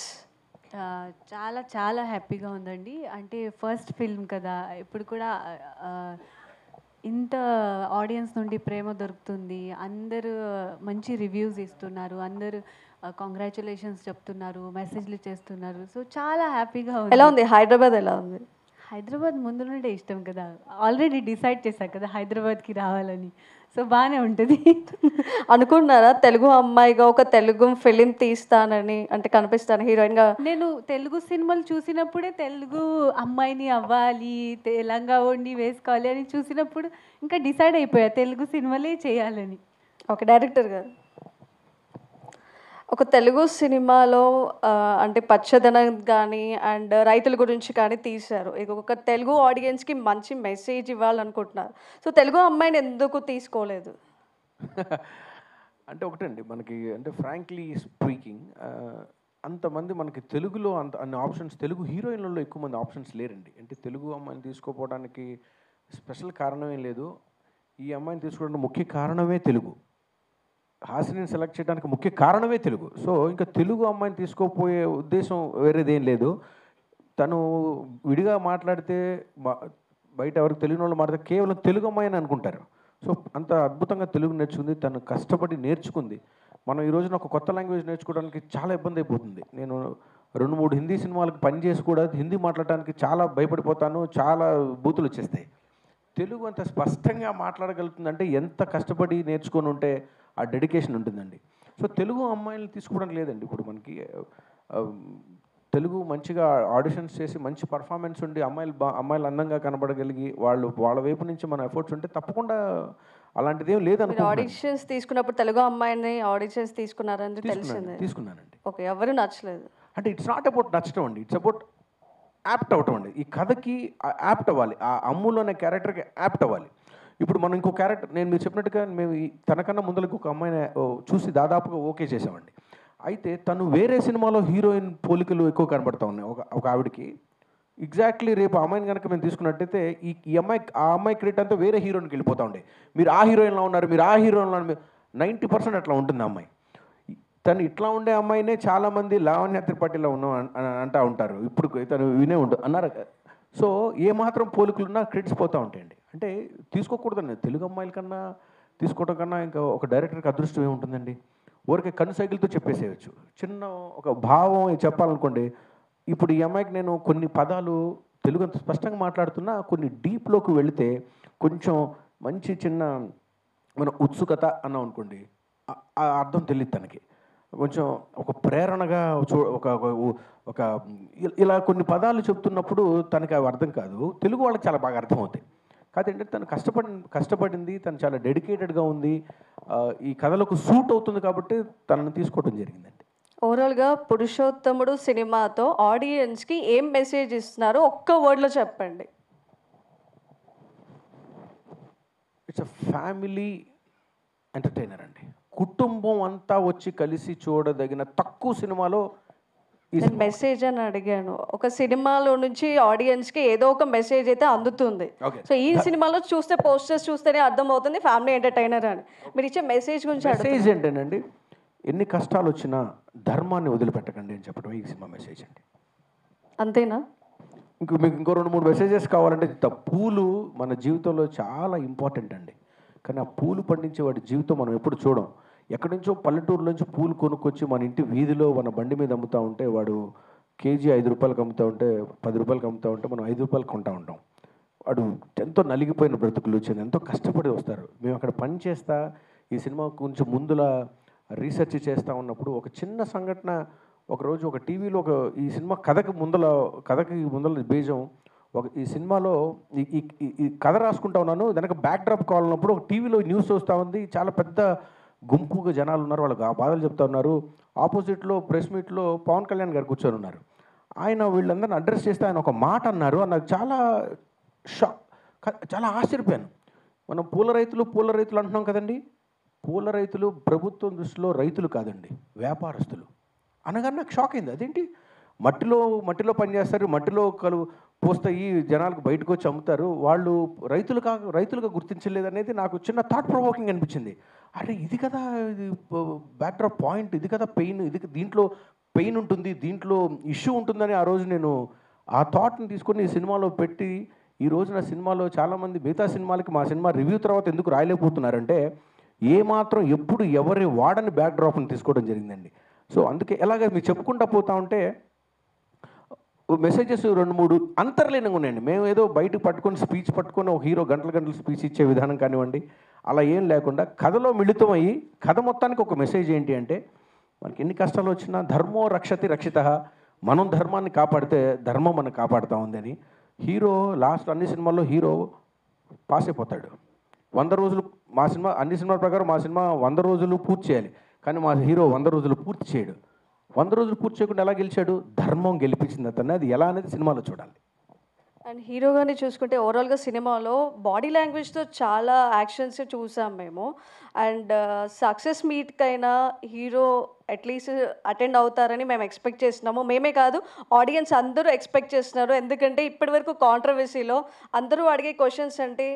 చాలా చాలా హ్యాపీగా ఉందండి. అంటే ఫస్ట్ ఫిల్మ్ కదా, ఇప్పుడు కూడా ఇంత ఆడియన్స్ నుండి ప్రేమ దొరుకుతుంది. అందరూ మంచి రివ్యూస్ ఇస్తున్నారు, అందరూ కంగ్రాచులేషన్స్ చెప్తున్నారు, మెసేజ్లు చేస్తున్నారు. సో చాలా హ్యాపీగా ఉంది. ఎలా ఉంది హైదరాబాద్? ఎలా ఉంది? హైదరాబాద్ ముందు నుండే ఇష్టం కదా, ఆల్రెడీ డిసైడ్ చేశాను కదా హైదరాబాద్కి రావాలని. సో బాగానే ఉంటుంది. అనుకున్నారా తెలుగు అమ్మాయిగా ఒక తెలుగు ఫిలిం తీస్తానని, అంటే కనిపిస్తాను హీరోయిన్గా? నేను తెలుగు సినిమాలు చూసినప్పుడే తెలుగు అమ్మాయిని అవ్వాలి, తెలంగాణ వండి వేసుకోవాలి అని చూసినప్పుడు ఇంకా డిసైడ్ అయిపోయా తెలుగు సినిమాలే చేయాలని. ఒక డైరెక్టర్ గారు ఒక తెలుగు సినిమాలో అంటే పచ్చదనం కానీ అండ్ రైతుల గురించి కానీ తీశారు. ఒక తెలుగు ఆడియన్స్కి మంచి మెసేజ్ ఇవ్వాలనుకుంటున్నారు. సో తెలుగు అమ్మాయిని ఎందుకు తీసుకోలేదు? అంటే ఒకటండి, మనకి అంటే ఫ్రాంక్లీ స్పీకింగ్ అంతమంది మనకి తెలుగులో అన్ని ఆప్షన్స్, తెలుగు హీరోయిన్లలో ఎక్కువ మంది ఆప్షన్స్ లేరండి. అంటే తెలుగు అమ్మాయిని తీసుకోపోవడానికి స్పెషల్ కారణమే లేదు. ఈ అమ్మాయిని తీసుకోవడానికి ముఖ్య కారణమే తెలుగు. హాసినిని సెలెక్ట్ చేయడానికి ముఖ్య కారణమే తెలుగు. సో ఇంకా తెలుగు అమ్మాయిని తీసుకోపోయే ఉద్దేశం వేరేదేం లేదు. తను విడిగా మాట్లాడితే బయట ఎవరికి తెలియని వాళ్ళు మాట్లాడితే కేవలం తెలుగు అమ్మాయి అని అనుకుంటారు. సో అంత అద్భుతంగా తెలుగు నేర్చుకుంది, తను కష్టపడి నేర్చుకుంది. మనం ఈ రోజున ఒక కొత్త లాంగ్వేజ్ నేర్చుకోవడానికి చాలా ఇబ్బంది అయిపోతుంది. నేను 2-3 హిందీ సినిమాలకు పని చేసి కూడా హిందీ మాట్లాడడానికి చాలా భయపడిపోతాను. చాలా బూతులు వచ్చేస్తాయి. తెలుగు అంత స్పష్టంగా మాట్లాడగలుగుతుందంటే ఎంత కష్టపడి నేర్చుకొని ఉంటే ఆ డెడికేషన్ ఉంటుందండి. సో తెలుగు అమ్మాయిలను తీసుకోవడం లేదండి. ఇప్పుడు మనకి తెలుగు మంచిగా ఆడిషన్స్ చేసి మంచి పర్ఫార్మెన్స్ ఉండి అమ్మాయిలు అందంగా కనబడగలిగి వాళ్ళ వైపు నుంచి మన ఎఫర్ట్స్ ఉంటే తప్పకుండా అలాంటిది ఏం లేదనుకుంటున్నాను. ఆడిషన్స్ తీసుకున్నప్పుడు తెలుగు అమ్మాయిని ఆడిషన్స్ తీసుకున్నారని తెలిసింది. తీసుకున్నానండి. ఓకే, ఎవరు నచ్చలేదు అంటే ఇట్స్ నాట్ అబౌట్ నచ్చడం అండి, ఇట్స్ అబౌట్ యాప్ట్ అవటం అండి. ఈ కథకి యాప్ట్ అవ్వాలి, ఆ అమ్ములు అనే క్యారెక్టర్కి యాప్ట్ అవ్వాలి. ఇప్పుడు మనం ఇంకో క్యారెక్టర్, మీరు చెప్పినట్టుగా మేము తనకన్నా ముందరకు ఒక అమ్మాయిని చూసి దాదాపుగా ఓకే చేసామండి. అయితే తను వేరే సినిమాలో హీరోయిన్ పోలికలు ఎక్కువ కనబడతా ఉన్నాయి ఒక ఆవిడకి. ఎగ్జాక్ట్లీ రేపు అమ్మాయిని కనుక మేము తీసుకున్నట్టయితే ఆ అమ్మాయి క్రెడిట్ అంతా వేరే హీరోయిన్కి వెళ్ళిపోతూ ఉండే. మీరు ఆ హీరోయిన్లో ఉన్నారు, మీరు ఆ హీరోయిన్లో ఉన్నారు, 90% అట్లా ఉంటుంది అమ్మాయి. తను ఇట్లా ఉండే అమ్మాయినే చాలామంది లావణ్య త్రిపాఠిలో ఉన్నాం అంటూ ఉంటారు. ఇప్పుడు తను వినే ఉంటుంది అన్నారు. సో ఏమాత్రం పోలికలున్నా క్రెడిట్స్ పోతూ ఉంటాయండి. అంటే తీసుకోకూడదండి. తెలుగు అమ్మాయిల కన్నా తీసుకోవడం కన్నా ఇంకా ఒక డైరెక్టర్కి అదృష్టం ఏముంటుందండి. ఊరికే కన్ను సైకిల్తో చెప్పేసేయచ్చు. చిన్న ఒక భావం చెప్పాలనుకోండి. ఇప్పుడు ఈ అమ్మాయికి నేను కొన్ని పదాలు తెలుగు అంత స్పష్టంగా మాట్లాడుతున్నా కొన్ని డీప్లోకి వెళితే కొంచెం మంచి చిన్న మన ఉత్సుకత అన్నాం అనుకోండి, ఆ అర్థం తెలియదు తనకి. కొంచెం ఒక ప్రేరణగా ఒక ఇలా కొన్ని పదాలు చెప్తున్నప్పుడు తనకి అవి అర్థం కాదు. తెలుగు వాళ్ళకి చాలా బాగా అర్థమవుతాయి. కాదంటే తను కష్టపడింది, తను చాలా డెడికేటెడ్గా ఉంది, ఈ కథలకు సూట్ అవుతుంది కాబట్టి తనను తీసుకోవడం జరిగిందండి. ఓవరాల్గా పురుషోత్తముడు సినిమాతో ఆడియన్స్కి ఏం మెసేజ్ ఇస్తున్నారో ఒక్క వర్డ్లో చెప్పండి. ఇట్స్ అ ఫ్యామిలీ ఎంటర్టైనర్ అండి. కుటుంబం అంతా వచ్చి కలిసి చూడదగిన తక్కువ సినిమాలో నేను మెసేజ్ అని అడిగాను. ఒక సినిమాలో నుంచి ఆడియన్స్కి ఏదో ఒక మెసేజ్ అయితే అందుతుంది. సో ఈ సినిమాలో చూస్తే పోస్టర్స్ చూస్తేనే అర్థమవుతుంది ఫ్యామిలీ ఎంటర్టైనర్ అని. మీరు ఇచ్చే మెసేజ్ గురించి మెసేజ్ ఏంటండి, ఎన్ని కష్టాలు వచ్చినా ధర్మాన్ని వదిలిపెట్టకండి అని చెప్పడం ఈ సినిమా మెసేజ్ అండి. అంతేనా? మీకు ఇంకో 2-3 మెసేజెస్ కావాలంటే, పూలు మన జీవితంలో చాలా ఇంపార్టెంట్ అండి. కానీ ఆ పూలు పండించే వాడి జీవితం మనం ఎప్పుడు చూడం. ఎక్కడి నుంచో పల్లెటూరు నుంచి పూలు కొనుక్కొచ్చి మన ఇంటి వీధిలో మన బండి మీద అమ్ముతూ ఉంటే వాడు కేజీ 5 రూపాయలకు అమ్ముతూ ఉంటే 10 రూపాయలకు అమ్ముతూ ఉంటే మనం 5 రూపాయలకు కొంటూ ఉంటాం. వాడు ఎంతో నలిగిపోయిన బ్రతుకులు వచ్చింది, ఎంతో కష్టపడి వస్తారు. మేము అక్కడ పని చేస్తా ఈ సినిమా కొంచెం ముందులా రీసెర్చ్ చేస్తూ ఉన్నప్పుడు ఒక చిన్న సంఘటన, ఒకరోజు ఒక టీవీలో ఈ సినిమా కథకి ముందల బీజం ఈ సినిమాలో ఈ కథ రాసుకుంటా ఉన్నాను. వెనక బ్యాక్డ్రాప్ కావాలన్నప్పుడు ఒక టీవీలో న్యూస్ వస్తూ ఉంది. చాలా పెద్ద గుంపుగా జనాలు ఉన్నారు, వాళ్ళకి ఆ బాధలు చెప్తా ఉన్నారు. ఆపోజిట్లో ప్రెస్ మీట్లో పవన్ కళ్యాణ్ గారు కూర్చొని ఉన్నారు. ఆయన వీళ్ళందరిని అడ్రస్ చేస్తే ఆయన ఒక మాట అన్నారు. నాకు చాలా చాలా ఆశ్చర్యపోయాను. మనం పూల రైతులు అంటున్నాం కదండి. పూల రైతులు ప్రభుత్వం దృష్టిలో రైతులు కాదండి, వ్యాపారస్తులు అనగానే నాకు షాక్ అయింది. అదేంటి, మట్టిలో పనిచేస్తారు, మట్టిలో పోస్తాయి, జనాలకు బయటకు వచ్చి అమ్ముతారు, వాళ్ళు రైతులుగా గుర్తించలేదనేది నాకు చిన్న థాట్ ప్రొవోకింగ్ అనిపించింది. అరే ఇది కదా ఇది బ్యాక్డ్రాప్ పాయింట్, ఇది కదా పెయిన్, దీంట్లో పెయిన్ ఉంటుంది, దీంట్లో ఇష్యూ ఉంటుందని ఆ రోజు నేను ఆ థాట్ని తీసుకొని ఈ సినిమాలో పెట్టి, ఈ రోజున సినిమాలో చాలామంది మిగతా సినిమాలకి మా సినిమా రివ్యూ తర్వాత ఎందుకు రాయలేకపోతున్నారంటే ఏమాత్రం ఎప్పుడు ఎవరి వాడని బ్యాక్డ్రాప్ని తీసుకోవడం జరిగిందండి. సో అందుకే ఎలాగ మీరు చెప్పుకుంటూ పోతా ఉంటే మెసేజెస్ 2-3 అంతర్లీనంగా ఉన్నాయండి. మేము ఏదో బయటకు స్పీచ్ పట్టుకొని ఒక హీరో గంటలు స్పీచ్ ఇచ్చే విధానం కానివ్వండి, అలా ఏం లేకుండా కథలో మిళితమయ్యి కథ మొత్తానికి ఒక మెసేజ్ ఏంటి అంటే, మనకి ఎన్ని కష్టాలు వచ్చినా ధర్మో రక్షతి రక్షితః, మనం ధర్మాన్ని కాపాడితే ధర్మం మనం కాపాడుతూ ఉందని. హీరో లాస్ట్ అన్ని సినిమాల్లో హీరో పాస్ అయిపోతాడు. 100 రోజులు అన్ని సినిమాల ప్రకారం మా సినిమా 100 రోజులు పూర్తి చేయాలి, కానీ మా హీరో 100 రోజులు పూర్తి చేయడు. 100 రోజులు పూర్తి చేయకుండా ఎలా గెలిచాడు? ధర్మం గెలిపించింది అతన్ని. అది ఎలా అనేది సినిమాలో చూడాలి. అండ్ హీరోగాని చూసుకుంటే ఓవరాల్గా సినిమాలో బాడీ లాంగ్వేజ్తో చాలా యాక్షన్స్ చూసాం మేము. అండ్ సక్సెస్ మీట్కైనా హీరో అట్లీస్ట్ అటెండ్ అవుతారని మేము ఎక్స్పెక్ట్ చేస్తున్నాము. మేమే కాదు, ఆడియన్స్ అందరూ ఎక్స్పెక్ట్ చేస్తున్నారు. ఎందుకంటే ఇప్పటివరకు కాంట్రవర్సీలో అందరూ అడిగే క్వశ్చన్స్ అంటే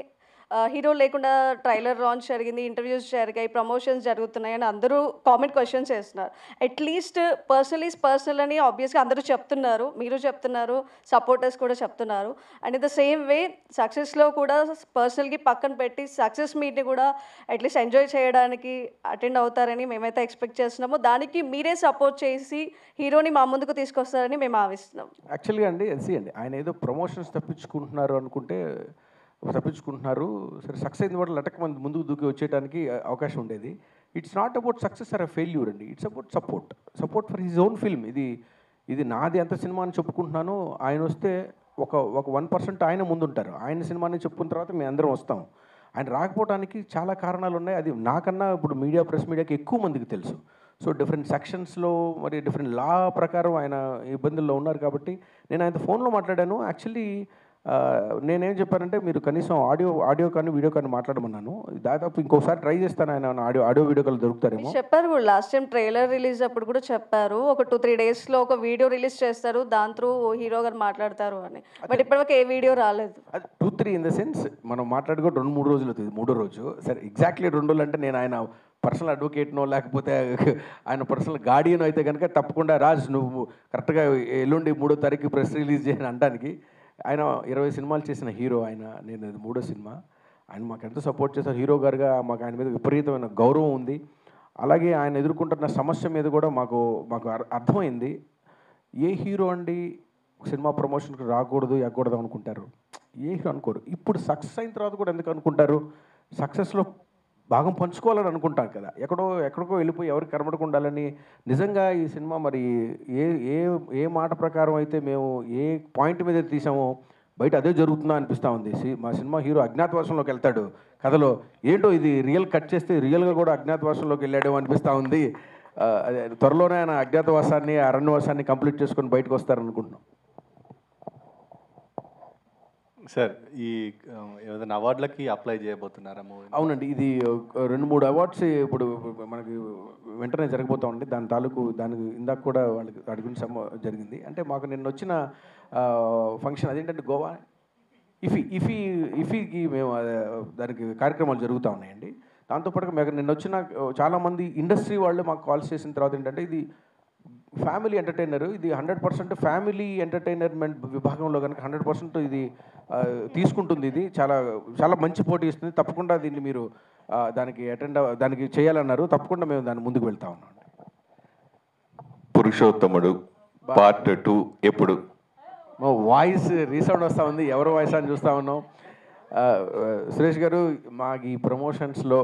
హీరో లేకుండా ట్రైలర్ లాంచ్ జరిగింది, ఇంటర్వ్యూస్ జరిగాయి, ప్రమోషన్స్ జరుగుతున్నాయి అని అందరూ కామెంట్ క్వశ్చన్స్ చేస్తున్నారు. అట్లీస్ట్ పర్సనల్ అని ఆబ్వియస్గా అందరూ చెప్తున్నారు, మీరు చెప్తున్నారు, సపోర్టర్స్ కూడా చెప్తున్నారు. And in the same way సక్సెస్లో కూడా పర్సనల్కి పక్కన పెట్టి సక్సెస్ మీట్ని కూడా అట్లీస్ట్ ఎంజాయ్ చేయడానికి అటెండ్ అవుతారని మేమైతే ఎక్స్పెక్ట్ చేస్తున్నాము. దానికి మీరే సపోర్ట్ చేసి హీరోని మా ముందుకు తీసుకొస్తారని మేము భావిస్తున్నాం. యాక్చువల్గా అండి ఆయన ఏదో ప్రమోషన్స్ తప్పించుకుంటున్నారు అనుకుంటే తప్పించుకుంటున్నారు, సరే సక్సెస్ అయిన వాడు లటక్ మంది ముందుకు దూకి వచ్చేయడానికి అవకాశం ఉండేది. It's not about success or failure అండి, it's about support for his own film. ఇది నాది ఎంత సినిమా అని చెప్పుకుంటున్నాను, ఆయన వస్తే ఒక 1% ఆయన ముందుంటారు, ఆయన సినిమాని చెప్పుకున్న తర్వాత మేము అందరం వస్తాం. ఆయన రాకపోవడానికి చాలా కారణాలు ఉన్నాయి. అది నాకన్నా ఇప్పుడు ప్రెస్ మీడియాకి ఎక్కువ మందికి తెలుసు. సో డిఫరెంట్ సెక్షన్స్లో మరి డిఫరెంట్ లా ప్రకారం ఆయన ఇబ్బందుల్లో ఉన్నారు. కాబట్టి నేను ఆయనతో ఫోన్లో మాట్లాడాను. యాక్చువల్లీ నేనేం చెప్పానంటే మీరు కనీసం ఆడియో కానీ వీడియో కానీ మాట్లాడమన్నాను. దాదాపు ఇంకోసారి ట్రై చేస్తాను, ఆయన ఆడియో వీడియో కాల్ దొరుకుతారేమో చెప్పారు కూడా. లాస్ట్ టైం ట్రైలర్ రిలీజ్ అప్పుడు కూడా చెప్పారు, ఒక 2-3 డేస్లో ఒక వీడియో రిలీజ్ చేస్తారు, దాని త్రూ హీరో గారు మాట్లాడతారు అని. బట్ ఇప్పటివరకు ఏ వీడియో రాలేదు. అది 2-3 ఇన్ ద సెన్స్ మనం మాట్లాడుకో 2-3 రోజులు అవుతుంది. 3వ రోజు సరే ఎగ్జాక్ట్లీ 2 రోజులు అంటే నేను ఆయన పర్సనల్ అడ్వకేట్నో లేకపోతే ఆయన పర్సనల్ గార్డియన్ అయితే కనుక తప్పకుండా రాజ్ నువ్వు కరెక్ట్గా ఎల్లుండి 3వ తారీఖు ప్రెస్ రిలీజ్ చేయని అనడానికి. ఆయన 20 సినిమాలు చేసిన హీరో ఆయన, నేను 3వ సినిమా. ఆయన మాకు ఎంత సపోర్ట్ చేశారు హీరో గారుగా, మాకు ఆయన మీద విపరీతమైన గౌరవం ఉంది. అలాగే ఆయన ఎదుర్కొంటున్న సమస్య మీద కూడా మాకు అర్థమైంది. ఏ హీరో అండి సినిమా ప్రమోషన్కి రాకూడదు ఎక్కకూడదు అనుకుంటారు, ఏ హీరో అనుకోరు. ఇప్పుడు సక్సెస్ అయిన తర్వాత కూడా ఎందుకు అనుకుంటారు, సక్సెస్లో భాగం పంచుకోవాలని అనుకుంటారు కదా, ఎక్కడికో వెళ్ళిపోయి ఎవరికి కనబడకుండా ఉండాలని. నిజంగా ఈ సినిమా మరి ఏ మాట ప్రకారం అయితే మేము ఏ పాయింట్ మీద తీసామో బయట అదే జరుగుతుందా అనిపిస్తూ ఉంది. మా సినిమా హీరో అజ్ఞాతవాసంలోకి వెళ్తాడు కథలో, ఏంటో ఇది రియల్ కట్ చేస్తే రియల్గా కూడా అజ్ఞాతవాసంలోకి వెళ్ళాడేమో అనిపిస్తూ ఉంది. త్వరలోనే ఆయన అజ్ఞాతవాసాన్ని అరణ్యవాసాన్ని కంప్లీట్ చేసుకొని బయటకు వస్తారనుకుంటున్నాం. సార్ ఈ ఏదైనా అవార్డులకి అప్లై చేయబోతున్నారా మూవీ? అవునండి, ఇది 2-3 అవార్డ్స్ ఇప్పుడు మనకి వెంటనే జరగబోతూ ఉంది. దానికి ఇందాక కూడా వాటి గురించి జరిగింది. అంటే మాకు నిన్న వచ్చిన ఫంక్షన్ అదేంటంటే గోవా ఇఫీకి మేము దానికి కార్యక్రమాలు జరుగుతూ ఉన్నాయండి. దాంతోపాటుగా మేము నిన్న వచ్చిన చాలామంది ఇండస్ట్రీ వాళ్ళు మాకు కాల్స్ చేసిన తర్వాత ఏంటంటే ఇది ఫ్యామిలీ ఎంటర్టైనర్, ఇది 100% ఫ్యామిలీ ఎంటర్టైనర్మెంట్ విభాగంలో కనుక 100% ఇది తీసుకుంటుంది. ఇది చాలా చాలా మంచి పోటీ ఇస్తుంది. తప్పకుండా దీన్ని మీరు దానికి చేయాలన్నారు. తప్పకుండా మేము దాని ముందుకు వెళ్తా ఉన్నాం. పురుషోత్తముడు పార్ట్ 2 ఎప్పుడు? వాయిస్ రీసౌండ్ వస్తూ ఉంది, ఎవరు వాయిస్ అని చూస్తూ ఉన్నాం. సురేష్ గారు మాకు ఈ ప్రమోషన్స్లో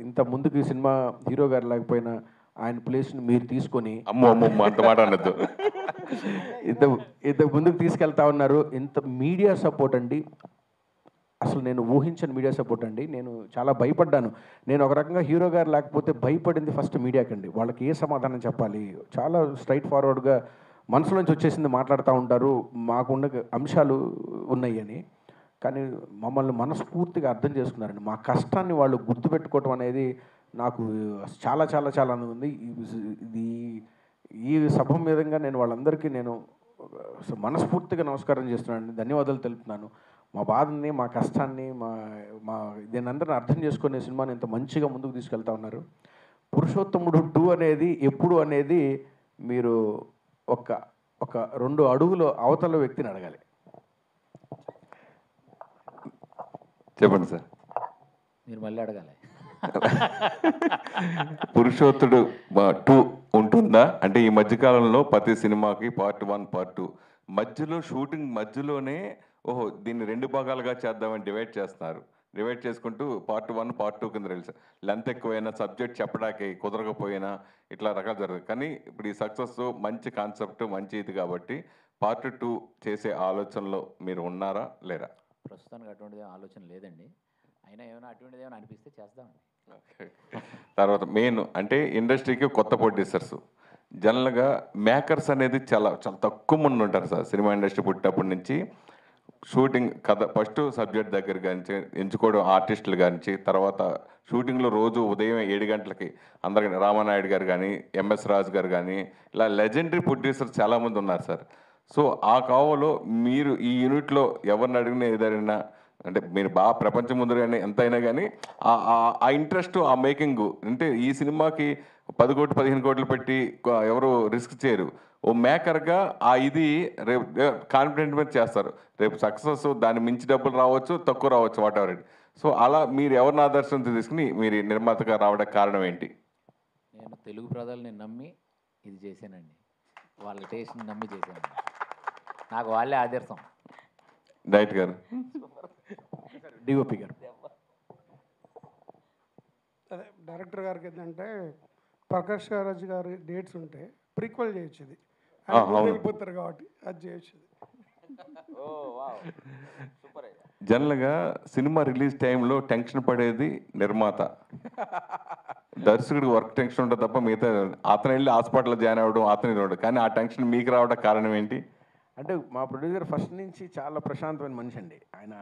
ఇంత ముందుకు ఈ సినిమా హీరో గారు లేకపోయినా ఆయన ప్లేస్ని మీరు తీసుకొని అంత మాట అనద్దు ఇంత ముందుకు తీసుకెళ్తా ఉన్నారు. ఇంత మీడియా సపోర్ట్ అండి, అసలు నేను ఊహించని మీడియా సపోర్ట్ అండి. నేను చాలా భయపడ్డాను. నేను ఒక రకంగా హీరో గారు లేకపోతే భయపడింది ఫస్ట్ మీడియాకండి. వాళ్ళకి ఏ సమాధానం చెప్పాలి, చాలా స్ట్రైట్ ఫార్వర్డ్గా మనసులోంచి వచ్చేసింది మాట్లాడుతూ ఉంటారు, మాకున్న అంశాలు ఉన్నాయి అని. కానీ మమ్మల్ని మనస్ఫూర్తిగా అర్థం చేసుకున్నారండి. మా కష్టాన్ని వాళ్ళు గుర్తుపెట్టుకోవటం అనేది నాకు చాలా చాలా చాలా ఉంది. ఈ సభ మీదంగా నేను వాళ్ళందరికీ నేను మనస్ఫూర్తిగా నమస్కారం చేస్తున్నాను, ధన్యవాదాలు తెలుపుతున్నాను. మా బాధని, మా కష్టాన్ని, దీన్ని అందరిని అర్థం చేసుకునే సినిమాని ఇంత మంచిగా ముందుకు తీసుకెళ్తా ఉన్నారు. పురుషోత్తముడు 2 అనేది ఎప్పుడు అనేది మీరు ఒక 2 అడుగులు అవతల వ్యక్తిని అడగాలి. చెప్పండి సార్. మీరు మళ్ళీ అడగాలి. పురుషోత్తుడు 2 ఉంటుందా? అంటే ఈ మధ్యకాలంలో ప్రతి సినిమాకి పార్ట్ 1 పార్ట్ 2 మధ్యలో షూటింగ్ మధ్యలోనే దీన్ని 2 భాగాలుగా చేద్దామని డివైడ్ చేసుకుంటూ పార్ట్ 1 పార్ట్ 2 కింద తెలుసు. లెంత్ ఎక్కువైనా సబ్జెక్ట్ చెప్పడానికి కుదరకపోయినా ఇట్లా రకాలు జరుగుతుంది. కానీ ఇప్పుడు ఈ సక్సెస్ మంచి కాన్సెప్ట్ మంచి ఇది కాబట్టి పార్ట్ 2 చేసే ఆలోచనలో మీరు ఉన్నారా లేరా? ప్రస్తుతానికి అటువంటిది ఆలోచన లేదండి. అయినా అటువంటిది ఏమైనా అనిపిస్తే చేద్దామండి. తర్వాత మెయిన్ అంటే ఇండస్ట్రీకి కొత్త ప్రొడ్యూసర్స్ జనరల్గా మేకర్స్ అనేది చాలా చాలా తక్కువ మంది ఉంటారు సార్. సినిమా ఇండస్ట్రీ పుట్టినప్పటి నుంచి షూటింగ్ కథ ఫస్ట్ సబ్జెక్ట్ దగ్గర కానీ ఎంచుకోవడం ఆర్టిస్టులు కానీ, తర్వాత షూటింగ్లో రోజు ఉదయం 7 గంటలకి అందరికీ రామానాయుడు గారు కానీ, ఎంఎస్ రాజు గారు కానీ, ఇలా లెజెండరీ ప్రొడ్యూసర్స్ చాలామంది ఉన్నారు సార్. సో ఆ కావలో మీరు ఈ యూనిట్లో ఎవరిని అడిగినా ఏదైనా అంటే మీరు బాగా ప్రపంచం ముందు కానీ ఎంతైనా కానీ ఆ ఇంట్రెస్ట్, ఆ మేకింగ్, అంటే ఈ సినిమాకి 10 కోట్లు 15 కోట్లు పెట్టి ఎవరు రిస్క్ చేయరు. ఓ మేకర్గా ఇది రేపు కాన్ఫిడెంట్ మీద చేస్తారు. రేపు సక్సెస్ దాన్ని మించి డబ్బులు రావచ్చు, తక్కువ రావచ్చు, వాట్ ఎవర్ ఇట్. సో అలా మీరు ఎవరిని ఆదర్శంతో తీసుకుని మీరు నిర్మాతగా రావడానికి కారణం ఏంటి? నేను తెలుగు ప్రజల్ని నమ్మి ఇది చేశానండి. వాళ్ళ టేస్ట్ని నమ్మి చేశాను. నాకు వాళ్ళే ఆదర్శం. డైరెక్ట్ గారు, డిఓపి గారు. అదే డైరెక్టర్ గారికి ఏంటంటే ప్రకాష్ రాజ్ గారి డేట్స్ ఉంటే ప్రీక్వెల్ చేయొచ్చు. ఇది వెళ్ళిపోతారు కాబట్టి అది చేయొచ్చు. జనరల్గా సినిమా రిలీజ్ టైంలో టెన్షన్ పడేది నిర్మాత. దర్శకుడికి వర్క్ టెన్షన్ ఉంటుంది తప్ప మిగతా అతను వెళ్ళి హాస్పిటల్లో జాయిన్ అవ్వడం అతని ఉండదు. కానీ ఆ టెన్షన్ మీకు రావడానికి కారణం ఏంటి? అంటే మా ప్రొడ్యూసర్ ఫస్ట్ నుంచి చాలా ప్రశాంతమైన మనిషి అండి. ఆయన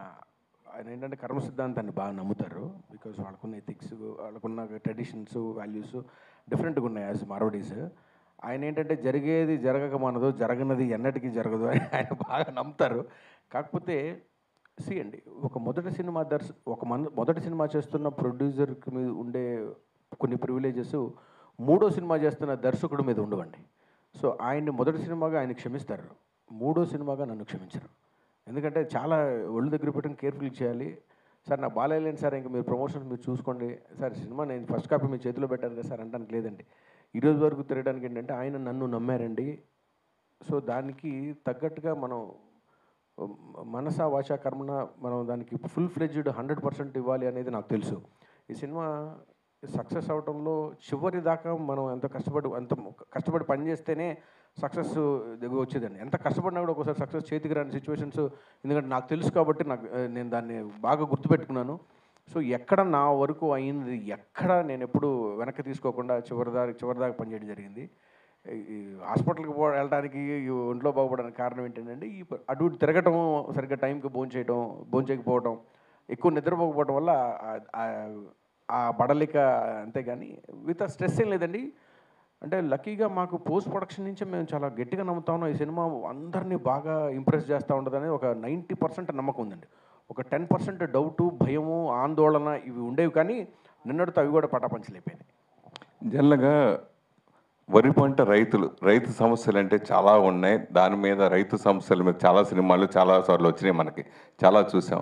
ఏంటంటే కర్మ సిద్ధాంతాన్ని బాగా నమ్ముతారు. బికాజ్ వాళ్ళకున్న ఎథిక్స్, వాళ్ళకున్న ట్రెడిషన్స్, వాల్యూస్ డిఫరెంట్గా ఉన్నాయి యాజ్ మార్వడీస్. ఆయన ఏంటంటే జరిగేది జరగక మనదు, జరగనది ఎన్నటికీ జరగదు అని ఆయన బాగా నమ్ముతారు. కాకపోతే అండి, ఒక మొదటి సినిమా చేస్తున్న ప్రొడ్యూసర్కి మీద ఉండే కొన్ని ప్రివిలేజెస్ మూడో సినిమా చేస్తున్న దర్శకుడి మీద ఉండవండి. సో ఆయన్ని మొదటి సినిమాగా ఆయన క్షమిస్తారు, మూడో సినిమాగా నన్ను క్షమించరు. ఎందుకంటే చాలా ఒళ్ళు దగ్గర పెట్టుకుని కేర్ఫుల్ చేయాలి. సార్ నా బాగాలేను సార్, ఇంకా మీరు ప్రమోషన్స్ మీరు చూసుకోండి సార్, సినిమా నేను ఫస్ట్ కాపీ మీ చేతిలో పెట్టాను కదా సార్ అంటానికి లేదండి. ఈరోజు వరకు తిరగడానికి ఏంటంటే ఆయన నన్ను నమ్మారండి. సో దానికి తగ్గట్టుగా మనం మనసా వాచా కర్మన మనం దానికి ఫుల్ ఫ్లెడ్జ్డ్ 100% ఇవ్వాలి అనేది నాకు తెలుసు. ఈ సినిమా సక్సెస్ అవడంలో చివరి దాకా మనం ఎంత కష్టపడి పని చేస్తేనే సక్సెస్ వచ్చేదండి. ఎంత కష్టపడినా కూడా ఒకసారి సక్సెస్ చేతికి రాని సిచ్యువేషన్స్, ఎందుకంటే నాకు తెలుసు కాబట్టి నేను దాన్ని బాగా గుర్తుపెట్టుకున్నాను. సో ఎక్కడ నా వరకు అయింది, ఎక్కడ నేను ఎప్పుడు వెనక్కి తీసుకోకుండా చివరిదాకా పనిచేయడం జరిగింది. ఈ హాస్పిటల్కి వెళ్ళడానికి, ఒంట్లో బాగుపడడానికి కారణం ఏంటంటే ఈ అటు తిరగటం, సరిగ్గా టైంకి భోంచేయకపోవడం, ఎక్కువ నిద్రపోకపోవడం వల్ల ఆ బడలిక, అంతేగాని విత్ స్ట్రెస్ ఏం లేదండి. అంటే లక్కీగా మాకు పోస్ట్ ప్రొడక్షన్ నుంచే మేము చాలా గట్టిగా నమ్ముతా ఉన్నాం. ఈ సినిమా అందరినీ బాగా ఇంప్రెస్ చేస్తూ ఉంటుంది ఒక 90% నమ్మకం ఉందండి. ఒక 10% డౌటు, భయము, ఆందోళన ఇవి ఉండేవి, కానీ నిన్నటితో అవి కూడా పటాపంచలేకపోయినాయి. జనరల్గా వరి పంట రైతు సమస్యలు అంటే చాలా ఉన్నాయి. దాని మీద రైతు సమస్యల మీద చాలా సినిమాలు చాలాసార్లు వచ్చినాయి, మనకి చాలా చూసాం.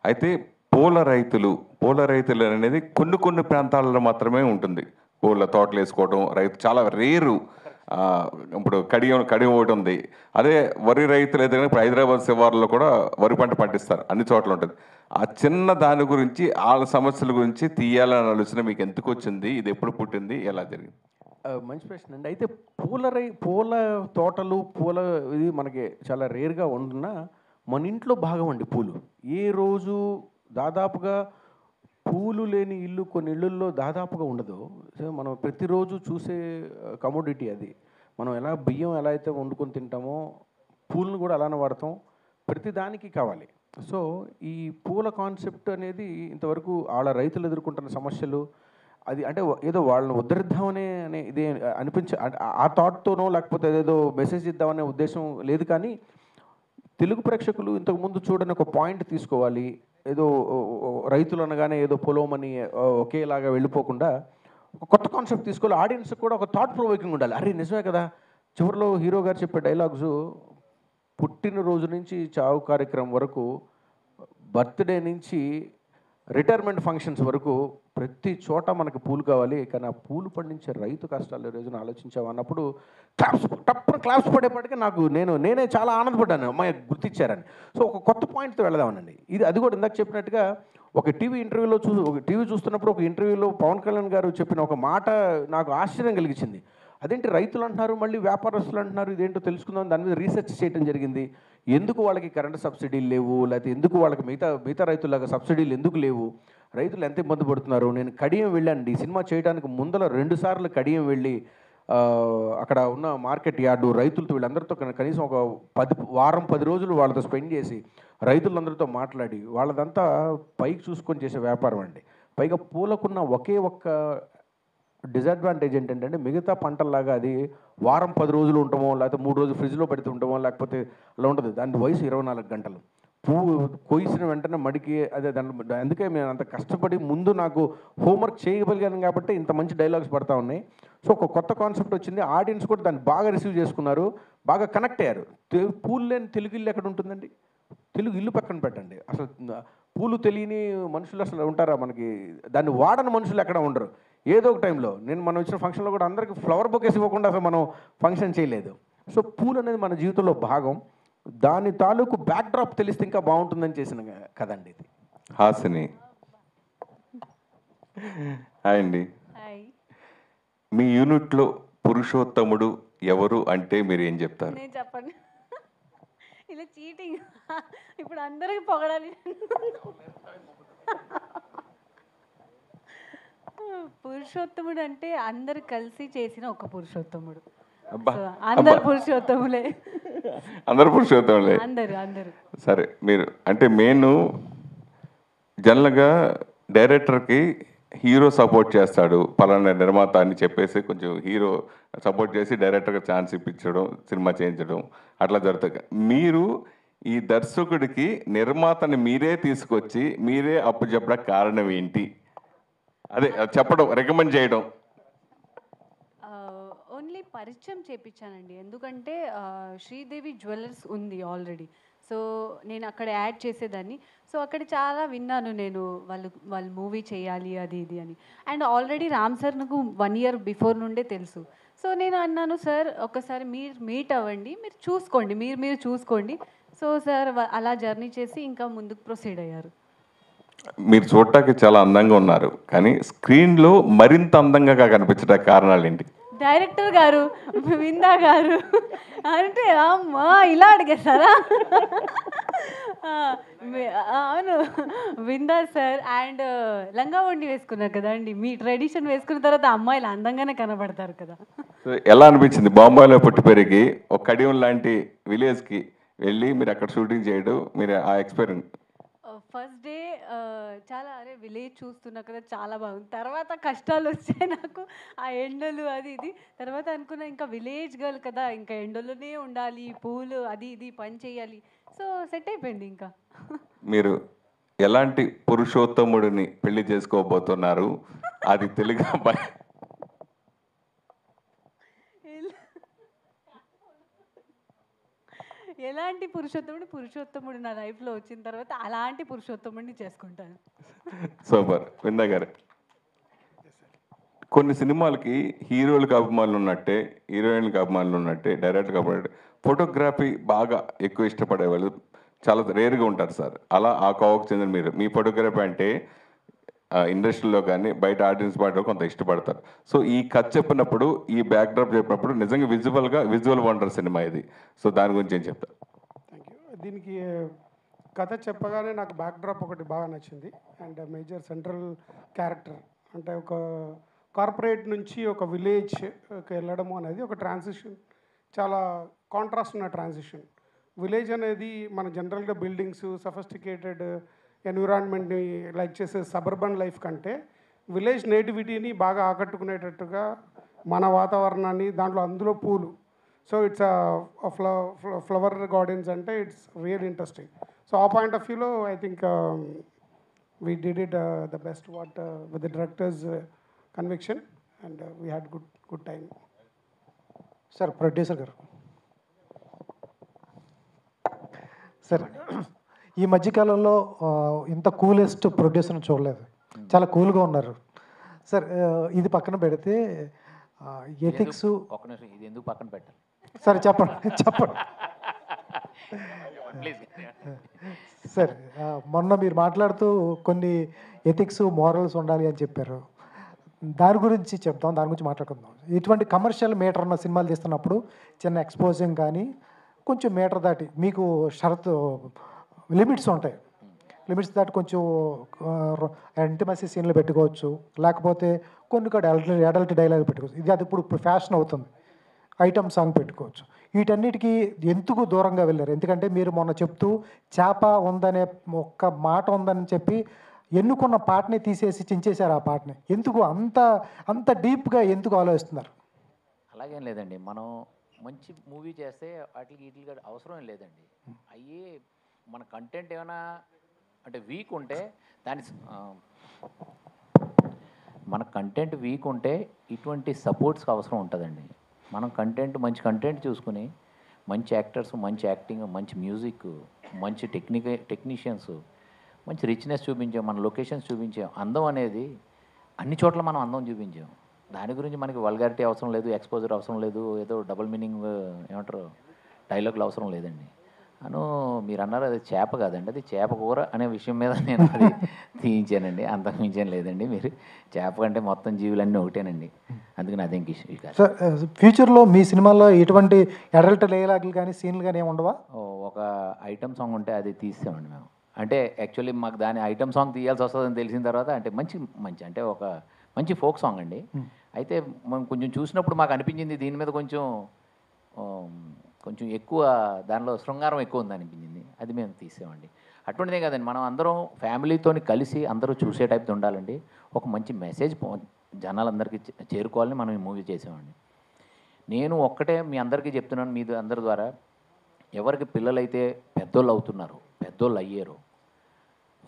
అయితే పూల రైతులు అనేది కొన్ని ప్రాంతాలలో మాత్రమే ఉంటుంది. పూల తోటలు వేసుకోవడం రైతు చాలా రేరు. ఇప్పుడు కడియం ఒకటి ఉంది. అదే వరి రైతులు అయితే ఇప్పుడు హైదరాబాద్ శివార్లో కూడా వరి పంట పండిస్తారు, అన్ని చోట్ల ఉంటుంది. ఆ చిన్న దాని గురించి, వాళ్ళ సమస్యల గురించి తీయాలని ఆలోచన మీకు ఎందుకు వచ్చింది? ఇది ఎప్పుడు పుట్టింది, ఎలా జరిగింది? మంచి ప్రశ్న అండి. అయితే పూల తోటలు, పూల ఇది మనకి చాలా రేర్గా ఉంటున్నా మన ఇంట్లో భాగం అండి పూలు. ఏ రోజు దాదాపుగా పూలు లేని ఇల్లు కొన్ని ఇళ్ళల్లో దాదాపుగా ఉండదు. సో మనం ప్రతిరోజు చూసే కమోడిటీ అది. మనం బియ్యం ఎలా అయితే వండుకొని తింటామో పూలను కూడా అలానే వాడతాం, ప్రతిదానికి కావాలి. సో ఈ పూల కాన్సెప్ట్ అనేది ఇంతవరకు వాళ్ళ రైతులు ఎదుర్కొంటున్న సమస్యలు, అది అంటే ఏదో వాళ్ళని ఉద్ధరిద్దామనే ఇదే ఆ థాట్తోనో లేకపోతే ఏదో మెసేజ్ ఇద్దామనే ఉద్దేశం లేదు. కానీ తెలుగు ప్రేక్షకులు ఇంతకుముందు చూడని ఒక పాయింట్ తీసుకోవాలి. ఏదో రైతులు అనగానే ఏదో పొలమని ఒకేలాగా వెళ్ళిపోకుండా ఒక కొత్త కాన్సెప్ట్ తీసుకోవాలి. ఆడియన్స్ కూడా ఒక థాట్ ప్రొవోకింగ్ ఉండాలి. అరే నిజమే కదా, చివరిలో హీరో గారు చెప్పే డైలాగ్స్ పుట్టినరోజు నుంచి చావు కార్యక్రమం వరకు, బర్త్డే నుంచి రిటైర్మెంట్ ఫంక్షన్స్ వరకు ప్రతి చోట మనకు పూలు కావాలి. కానీ ఆ పూలు పండించే రైతు కష్టాలు రోజున ఆలోచించాము అన్నప్పుడు క్లాప్స్ పడేపటికి నేనే చాలా ఆనందపడ్డాను, అమ్మాయి గుర్తించారని. సో ఒక కొత్త పాయింట్తో వెళదామనండి. అది కూడా ఇందాక చెప్పినట్టుగా ఒక టీవీ చూస్తున్నప్పుడు ఒక ఇంటర్వ్యూలో పవన్ కళ్యాణ్ గారు చెప్పిన ఒక మాట నాకు ఆశ్చర్యం కలిగించింది. అదేంటి రైతులు అంటున్నారు, మళ్ళీ వ్యాపారస్తులు అంటున్నారు, ఇదేంటో తెలుసుకుందాం. దాని మీద రీసెర్చ్ చేయడం జరిగింది. ఎందుకు వాళ్ళకి కరెంటు సబ్సిడీలు లేవు, లేకపోతే ఎందుకు వాళ్ళకి మిగతా రైతులాగా సబ్సిడీలు ఎందుకు లేవు, రైతులు ఎంత ఇబ్బంది పడుతున్నారు. నేను కడియం వెళ్ళానండి ఈ సినిమా చేయడానికి ముందర 2 సార్లు కడియం వెళ్ళి అక్కడ ఉన్న మార్కెట్ యార్డు రైతులతో వీళ్ళందరితో కనీసం ఒక 10 రోజులు వాళ్ళతో స్పెండ్ చేసి రైతులందరితో మాట్లాడి, వాళ్ళదంతా పైకి చూసుకొని చేసే వ్యాపారం అండి. పైగా పూలకున్న ఒకే ఒక్క డిసడ్వాంటేజ్ ఏంటంటే మిగతా పంటల్లాగా అది వారం 10 రోజులు ఉంటామో, లేకపోతే 3 రోజులు ఫ్రిడ్జ్లో పెడుతూ ఉంటామో, లేకపోతే అలా ఉంటుంది. దాని వయసు 24 గంటలు. పువ్వు కొయ్సిన వెంటనే మడికి అదే అందుకే నేను అంత కష్టపడి ముందు నాకు హోంవర్క్ చేయగలిగాను కాబట్టి ఇంత మంచి డైలాగ్స్ పడతా ఉన్నాయి. సో ఒక కొత్త కాన్సెప్ట్ వచ్చింది, ఆడియన్స్ కూడా దాన్ని బాగా రిసీవ్ చేసుకున్నారు, బాగా కనెక్ట్ అయ్యారు. పూలు లేని తెలుగు ఇల్లు ఎక్కడ ఉంటుందండి? తెలుగు ఇల్లు పక్కన పెట్టండి, అసలు పూలు తెలియని మనుషులు అసలు ఉంటారా? మనకి దాన్ని వాడని మనుషులు ఎక్కడ ఉండరు. ఏదో ఒక టైంలో మనం ఇచ్చిన ఫంక్షన్లో కూడా అందరికీ ఫ్లవర్ బొకేస్ ఇవ్వకుండా అసలు మనం ఫంక్షన్ చేయలేదు. సో పూలు అనేది మన జీవితంలో భాగం, దాని తాలూకు బ్యాక్ డ్రాప్ తెలిస్తే ఇంకా బాగుంటుందని చేసిన కదండి ఇది. హాసిని హాయ్ అండి. మీ యూనిట్లో పురుషోత్తముడు ఎవరు అంటే మీరు ఏం చెప్తారు? నేను చెప్పండి, ఇలా చీటింగ్ ఇప్పుడు అందరికి పొగడాలి. పురుషోత్తముడు అంటే అందరు కలిసి చేసిన ఒక పురుషోత్తముడు. అందరు పురుషోత్తములే, అందరు పురుషోత్తములే, అందరు. సరే, మీరు అంటే మెయిన్ జనరల్గా డైరెక్టర్కి హీరో సపోర్ట్ చేస్తాడు, పలానా నిర్మాత అని చెప్పేసి కొంచెం హీరో సపోర్ట్ చేసి డైరెక్టర్గా ఛాన్స్ ఇప్పించడం, సినిమా చేయించడం అట్లా జరుగుతుంది. మీరు ఈ దర్శకుడికి నిర్మాతని మీరే తీసుకొచ్చి మీరే అప్పు చెప్పడానికి కారణం ఏంటి? అదే చెప్పడం, రికమెండ్ చేయడం. ఓన్లీ పరిచయం చేయించానండి, ఎందుకంటే శ్రీదేవి జ్యువెలర్స్ ఉంది ఆల్రెడీ. సో నేను అక్కడ యాడ్ చేసేదాన్ని. సో అక్కడ చాలా విన్నాను నేను, వాళ్ళు మూవీ చేయాలి అది ఇది అని. అండ్ ఆల్రెడీ రామ్ సార్ నాకు 1 year బిఫోర్ నుండే తెలుసు. సో నేను అన్నాను, సార్ ఒకసారి మీరు మీట్ అవ్వండి, మీరు చూసుకోండి, మీరు చూసుకోండి. సో సార్ అలా జర్నీ చేసి ఇంకా ముందుకు ప్రొసీడ్ అయ్యారు. మీరు చూడటానికి చాలా అందంగా ఉన్నారు, కానీ స్క్రీన్లో మరింత అందంగా కనిపించడానికి కారణాలు ఏంటి? డైరెక్టర్ గారు, విందా గారు అంటే అమ్మా ఇలా అడిగేస్తారా? అవును, విందా సార్. అండ్ లంగా వండి వేసుకున్నారు కదండి, మీ ట్రెడిషన్ వేసుకున్న తర్వాత అమ్మాయిలు అందంగానే కనబడతారు కదా. ఎలా అనిపించింది బాంబాయిలో పుట్టి పెరిగి ఒక కడియం లాంటి విలేజ్కి వెళ్ళి మీరు అక్కడ షూటింగ్ చేయడం, మీరు ఆ ఎక్స్పీరియన్స్? ఫస్ట్ డే చాలా అరే విలేజ్ చూస్తున్నా కదా చాలా బాగుంది. తర్వాత కష్టాలు వచ్చాయి నాకు, ఆ ఎండలు అది ఇది. తర్వాత అనుకున్నా ఇంకా విలేజ్ గర్ల్ కదా, ఇంకా ఎండలోనే ఉండాలి, పూలు అది ఇది పని చేయాలి. సో సెట్ అయిపోయింది. ఇంకా మీరు ఎలాంటి పురుషోత్తముడిని పెళ్లి చేసుకోబోతున్నారు? అది తెలుగు అబ్బాయి? ఎలాంటి పురుషోత్తముడు నా లైఫ్లో వచ్చిన తర్వాత అలాంటి పురుషోత్తముడిని చేసుకుంటాను. సూపర్. విందా గారు, కొన్ని సినిమాలకి హీరోలకు అభిమానులు ఉన్నట్టే, హీరోయిన్లకు అభిమానులు ఉన్నట్టే, డైరెక్టర్కి అభిమానులు, ఫోటోగ్రఫీ బాగా ఎక్కువ ఇష్టపడే వాళ్ళు చాలా రేరుగా ఉంటారు సార్. అలా ఆ కోవకు చెందిన మీరు, మీ ఫోటోగ్రఫీ అంటే ఇండస్ట్రీలో కానీ బయట ఆడియన్స్ పాటలో కొంత ఇష్టపడతారు. సో ఈ కథ చెప్పినప్పుడు, ఈ బ్యాక్డ్రాప్ చెప్పినప్పుడు నిజంగా విజువల్ వండర్ సినిమా ఇది. సో దాని గురించి ఏం చెప్తారు? Thank you. దీనికి కథ చెప్పగానే నాకు బ్యాక్డ్రాప్ ఒకటి బాగా నచ్చింది. అండ్ మేజర్ సెంట్రల్ క్యారెక్టర్ అంటే ఒక కార్పొరేట్ నుంచి ఒక విలేజ్కి వెళ్ళడము అనేది ఒక ట్రాన్సిషన్, చాలా కాంట్రాస్ట్ ఉన్న ట్రాన్సిషన్. విలేజ్ అనేది మన జనరల్గా బిల్డింగ్స్, సఫిస్టికేటెడ్ ఎన్విరాన్మెంట్ని లైక్ చేసే సబర్బన్ లైఫ్ కంటే విలేజ్ నేటివిటీని బాగా ఆకట్టుకునేటట్టుగా మన వాతావరణాన్ని, దాంట్లో అందులో పూలు. సో ఇట్స్ ఫ్లవర్ గార్డెన్స్ అంటే ఇట్స్ రియల్ ఇంట్రెస్టింగ్. సో ఆ పాయింట్ ఆఫ్ వ్యూలో I think we did it the best what with the directors conviction and we had good time. Sir producer గారు, సార్ ఈ మధ్యకాలంలో ఇంత కూలెస్ట్ ప్రొడ్యూసర్ని చూడలేదు, చాలా కూల్గా ఉన్నారు సార్. ఇది పక్కన పెడితే ఎథిక్స్, ఇది ఎందుకు పక్కన పెట్టాలి? సరే చెప్పండి సార్. మొన్న మీరు మాట్లాడుతూ కొన్ని ఎథిక్స్, మోరల్స్ ఉండాలి అని చెప్పారు. దాని గురించి చెప్తాం, దాని గురించి మాట్లాడుకుందాం. ఇటువంటి కమర్షియల్ మీటర్ ఉన్న సినిమాలు తీస్తున్నప్పుడు చిన్న ఎక్స్పోజింగ్ కానీ కొంచెం మీటర్ దాటి మీకు షరతు లిమిట్స్ ఉంటాయి. లిమిట్స్ దాటి కొంచెం ఇంటిమసీ సీన్లు పెట్టుకోవచ్చు, లేకపోతే కొన్ని కూడా అడల్ట్ డైలాగ్ పెట్టుకోవచ్చు. అది ఇప్పుడు ఫ్యాషన్ అవుతుంది, ఐటమ్ సాంగ్ పెట్టుకోవచ్చు. వీటన్నిటికీ ఎందుకు దూరంగా వెళ్ళారు? ఎందుకంటే మీరు మొన్న చెప్తూ చేప ఉందనే ఒక్క మాట ఉందని చెప్పి ఎన్నుకున్న పాటని తీసేసి చించేశారు. ఆ పాటని ఎందుకు అంత డీప్గా ఎందుకు ఆలోచిస్తున్నారు? అలాగేం లేదండి, మనం మంచి మూవీ చేస్తే వీటికి అవసరం లేదండి. అయ్యే మన కంటెంట్ ఏమైనా అంటే వీక్ ఉంటే దాని మన కంటెంట్ వీక్ ఉంటే ఇటువంటి సపోర్ట్స్కి అవసరం ఉంటుందండి. మనం మంచి కంటెంట్ చూసుకుని మంచి యాక్టర్స్, మంచి యాక్టింగ్, మంచి మ్యూజిక్, మంచి టెక్నీషియన్స్, మంచి రిచ్నెస్ చూపించాం, మన లొకేషన్స్ చూపించాం. అందం అనేది అన్ని చోట్ల మనం అందం చూపించాం. దాని గురించి మనకి వల్గారిటీ అవసరం లేదు, ఎక్స్పోజర్ అవసరం లేదు, ఏదో డబుల్ మీనింగ్ ఏమంటారు డైలాగులు అవసరం లేదండి. మీరు అన్నారు అది చేప కాదండి, అది చేప కూర అనే విషయం మీద నేను అది తీయించానండి. అంతకు మించేం లేదండి. మీరు చేప కంటే మొత్తం జీవులన్నీ ఒకటేనండి, అందుకని అదేం ఇష్యూ కాదు. సార్ ఫ్యూచర్లో మీ సినిమాలో ఎటువంటి అడల్ట్ డైలాగులు కానీ సీన్లు కానీ ఏమి ఉండవా? ఒక ఐటమ్ సాంగ్ ఉంటే అది తీసామండి మేము. అంటే యాక్చువల్లీ మాకు దాని ఐటమ్ సాంగ్ తీయాల్సి వస్తుందని తెలిసిన తర్వాత అంటే మంచి అంటే ఒక మంచి ఫోక్ సాంగ్ అండి. అయితే మనం కొంచెం చూసినప్పుడు మాకు అనిపించింది దీని మీద కొంచెం ఎక్కువ దానిలో శృంగారం ఎక్కువ ఉంది అనిపించింది, అది మేము తీసామండి. అటువంటిదే కదండి, మనం అందరం ఫ్యామిలీతో కలిసి అందరూ చూసే టైప్తో ఉండాలండి. ఒక మంచి మెసేజ్ జనాలందరికీ చేరుకోవాలని మనం ఈ మూవీ చేసామండి. నేను ఒక్కటే మీ అందరికీ చెప్తున్నాను, మీ అందరి ద్వారా, ఎవరికి పిల్లలైతే పెద్దోళ్ళు అవుతున్నారు, పెద్దోళ్ళు అయ్యారు,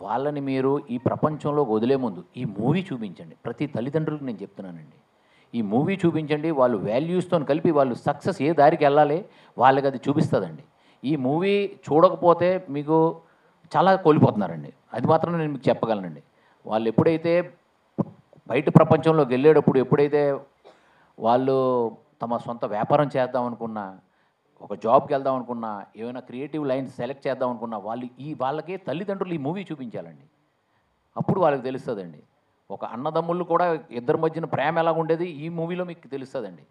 వాళ్ళని మీరు ఈ ప్రపంచంలోకి వదిలే ముందు ఈ మూవీ చూపించండి. ప్రతి తల్లిదండ్రులకు నేను చెప్తున్నానండి, ఈ మూవీ చూపించండి. వాళ్ళు వాల్యూస్తో కలిపి వాళ్ళు సక్సెస్ ఏ దారికి వెళ్ళాలి వాళ్ళకి అది చూపిస్తుందండి. ఈ మూవీ చూడకపోతే మీకు చాలా కోల్పోతున్నారండి, అది మాత్రం నేను మీకు చెప్పగలనండి. వాళ్ళు ఎప్పుడైతే బయట ప్రపంచంలోకి వెళ్ళేటప్పుడు ఎప్పుడైతే వాళ్ళు తమ సొంత వ్యాపారం చేద్దాం అనుకున్నా, ఒక జాబ్కి వెళ్దాం అనుకున్నా, ఏమైనా క్రియేటివ్ లైన్స్ సెలెక్ట్ చేద్దాం అనుకున్నా, వాళ్ళకి తల్లిదండ్రులు ఈ మూవీ చూపించాలండి. అప్పుడు వాళ్ళకి తెలుస్తుందండి. ఒక అన్నదమ్ముళ్ళు కూడా ఇద్దరి మధ్యన ప్రేమ ఎలా ఉండేది ఈ మూవీలో మీకు తెలుస్తుందండి.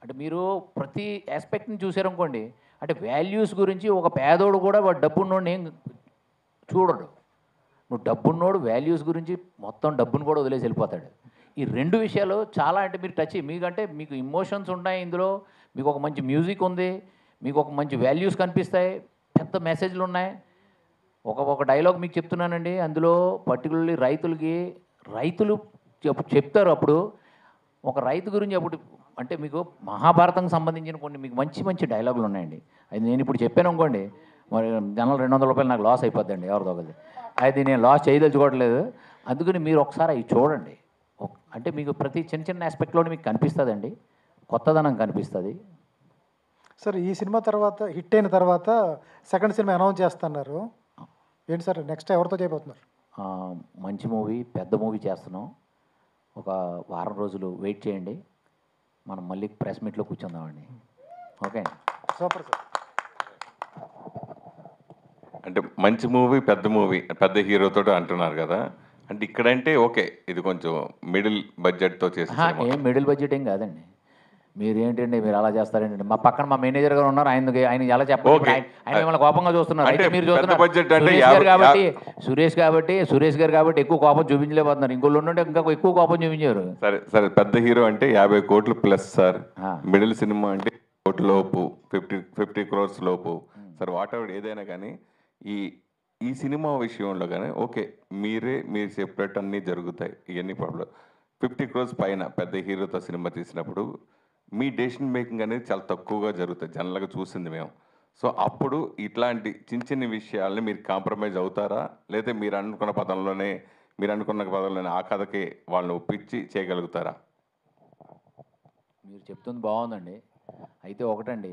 అంటే మీరు ప్రతి ఆస్పెక్ట్ని చూసారనుకోండి, అంటే వాల్యూస్ గురించి ఒక పేదోడు కూడా వాడు డబ్బున్నోడిని ఏం చూడడు. నువ్వు డబ్బున్నోడు వాల్యూస్ గురించి మొత్తం డబ్బును కూడా వదిలేసి వెళ్ళిపోతాడు. ఈ రెండు విషయాలు చాలా అంటే మీరు మీకంటే మీకు ఇమోషన్స్ ఉన్నాయి ఇందులో, మీకు ఒక మంచి మ్యూజిక్ ఉంది, మీకు ఒక మంచి వాల్యూస్ కనిపిస్తాయి, పెద్ద మెసేజ్లు ఉన్నాయి. ఒక డైలాగ్ మీకు చెప్తున్నానండి, అందులో పర్టికులర్లీ రైతులు చెప్తారు. అప్పుడు ఒక రైతు గురించి అప్పుడు అంటే మీకు మహాభారతంకి సంబంధించిన కొన్ని మీకు మంచి డైలాగులు ఉన్నాయండి. అది నేను ఇప్పుడు చెప్పాను అనుకోండి, మరి జనాలు 200 రూపాయలు నాకు లాస్ అయిపోద్దండి ఎవరిదో ఒకటి. అది నేను లాస్ చేయదలుచుకోవట్లేదు. అందుకని మీరు ఒకసారి అవి చూడండి. అంటే మీకు ప్రతి చిన్న ఆస్పెక్ట్లోనే మీకు కనిపిస్తుందండి, కొత్తదనం కనిపిస్తుంది. సార్ ఈ సినిమా తర్వాత హిట్ అయిన తర్వాత సెకండ్ సినిమా అనౌన్స్ చేస్తున్నారు, ఏంటి సార్ నెక్స్ట్ ఎవరితో చేయబోతున్నారు? మంచి మూవీ, పెద్ద మూవీ చేస్తున్నాం. ఒక వారం రోజులు వెయిట్ చేయండి, మనం మళ్ళీ ప్రెస్ మీట్లో కూర్చుందామండి. Okay, super sir. అంటే మంచి మూవీ, పెద్ద హీరోతో అంటున్నారు కదా, అంటే ఇక్కడంటే ఓకే ఇది కొంచెం మిడిల్ బడ్జెట్తో చేసి ఏం మిడిల్ బడ్జెట్ ఏం కాదండి. మీరు ఏంటండి మీరు అలా చేస్తారేంటండి? మా పక్కన మా మేనేజర్ గారు ఉన్నారు, ఆయన ఎలా చెప్పండి, ఆయన మిమ్మల్ని కోపంగా చూస్తున్నారు. అయితే మీరు సురేష్ గారు కాబట్టి ఎక్కువ కోపం చూపించలేకపోతున్నారు, ఇంకోళ్ళు ఉంటే ఇంకా ఎక్కువ కోపం చూపించారు. సరే పెద్ద హీరో అంటే 50 కోట్లు ప్లస్ సార్, మిడిల్ సినిమా అంటే 1 కోటి లోపు, 50 crores లోపు సార్, వాట్ ఎవర్ ఏదైనా కానీ ఈ సినిమా విషయంలో కానీ ఓకే మీరు చెప్పినట్టు అన్నీ జరుగుతాయి, ఇవన్నీ ప్రాబ్లం. 50 crores పైన పెద్ద హీరోతో సినిమా తీసినప్పుడు మీ డెసిషన్ మేకింగ్ అనేది చాలా తక్కువగా జరుగుతుంది జనరల్గా చూసింది మేము. సో అప్పుడు ఇట్లాంటి చిన్న విషయాలని మీరు కాంప్రమైజ్ అవుతారా, లేదా మీరు అనుకున్న పదంలోనే ఆ కథకి వాళ్ళని ఒప్పించి చేయగలుగుతారా? మీరు చెప్తుంది బాగుందండి. అయితే ఒకటండి,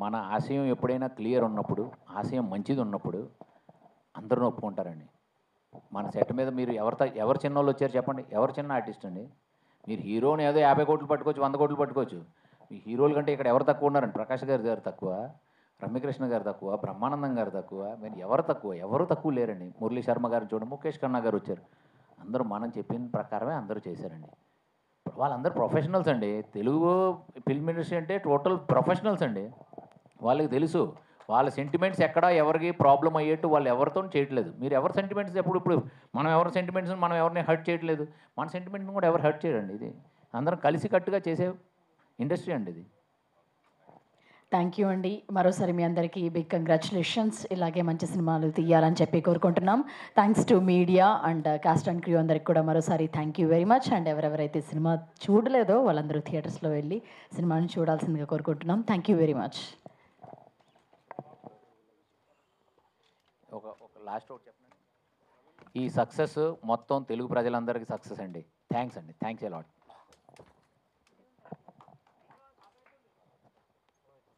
మన ఆశయం ఎప్పుడైనా క్లియర్ ఉన్నప్పుడు, ఆశయం మంచిది ఉన్నప్పుడు అందరూ ఒప్పుకుంటారండి. మన సెట్ మీద మీరు ఎవరు చిన్న వాళ్ళు వచ్చారు చెప్పండి, ఎవరు చిన్న ఆర్టిస్ట్ అండి? మీరు హీరోని ఏదో 50 కోట్లు పట్టుకోవచ్చు, 100 కోట్లు పట్టుకోవచ్చు. మీ హీరోల కంటే ఇక్కడ ఎవరు తక్కువ ఉన్నారండి? ప్రకాష్ గారు తక్కువ, రమ్యకృష్ణ గారు తక్కువ, బ్రహ్మానందం గారు తక్కువ, మీరు ఎవరు తక్కువ లేరండి. మురళీ శర్మ గారు చూడండి, ముఖేష్ ఖన్నా గారు వచ్చారు, అందరూ మనం చెప్పిన ప్రకారమే అందరూ చేశారండి. వాళ్ళందరూ ప్రొఫెషనల్స్ అండి. తెలుగు ఫిల్మ్ ఇండస్ట్రీ అంటే టోటల్ ప్రొఫెషనల్స్ అండి. వాళ్ళకి తెలుసు వాళ్ళ సెంటిమెంట్స్ ఎక్కడ ఎవరికి ప్రాబ్లం అయ్యేట్టు వాళ్ళు ఎవరితో చేయట్లేదు. మీరు ఎవరి సెంటిమెంట్స్ ఇప్పుడు మనం ఎవరి సెంటిమెంట్స్ మనం ఎవరిని హర్ట్ చేయట్లేదు, మన సెంటిమెంట్ని కూడా ఎవరు హర్ట్ చేయరండి. ఇది అందరం కలిసికట్టుగా చేసే ఇండస్ట్రీ అండి ఇది. థ్యాంక్ యూ అండి. మరోసారి మీ అందరికీ బిగ్ కంగ్రాచులేషన్స్. ఇలాగే మంచి సినిమాలు తీయాలని చెప్పి కోరుకుంటున్నాం. Thanks to media and cost and crew అందరికి కూడా మరోసారి thank you very much. And ఎవరెవరైతే సినిమా చూడలేదో వాళ్ళందరూ థియేటర్స్లో వెళ్ళి సినిమాని చూడాల్సిందిగా కోరుకుంటున్నాం. Thank you very much. ఒక లాస్ట్ ఒకటి చెప్పండి. ఈ సక్సెస్ మొత్తం తెలుగు ప్రజలందరికీ సక్సెస్ అండి. థ్యాంక్స్ అండి. Thanks a lot.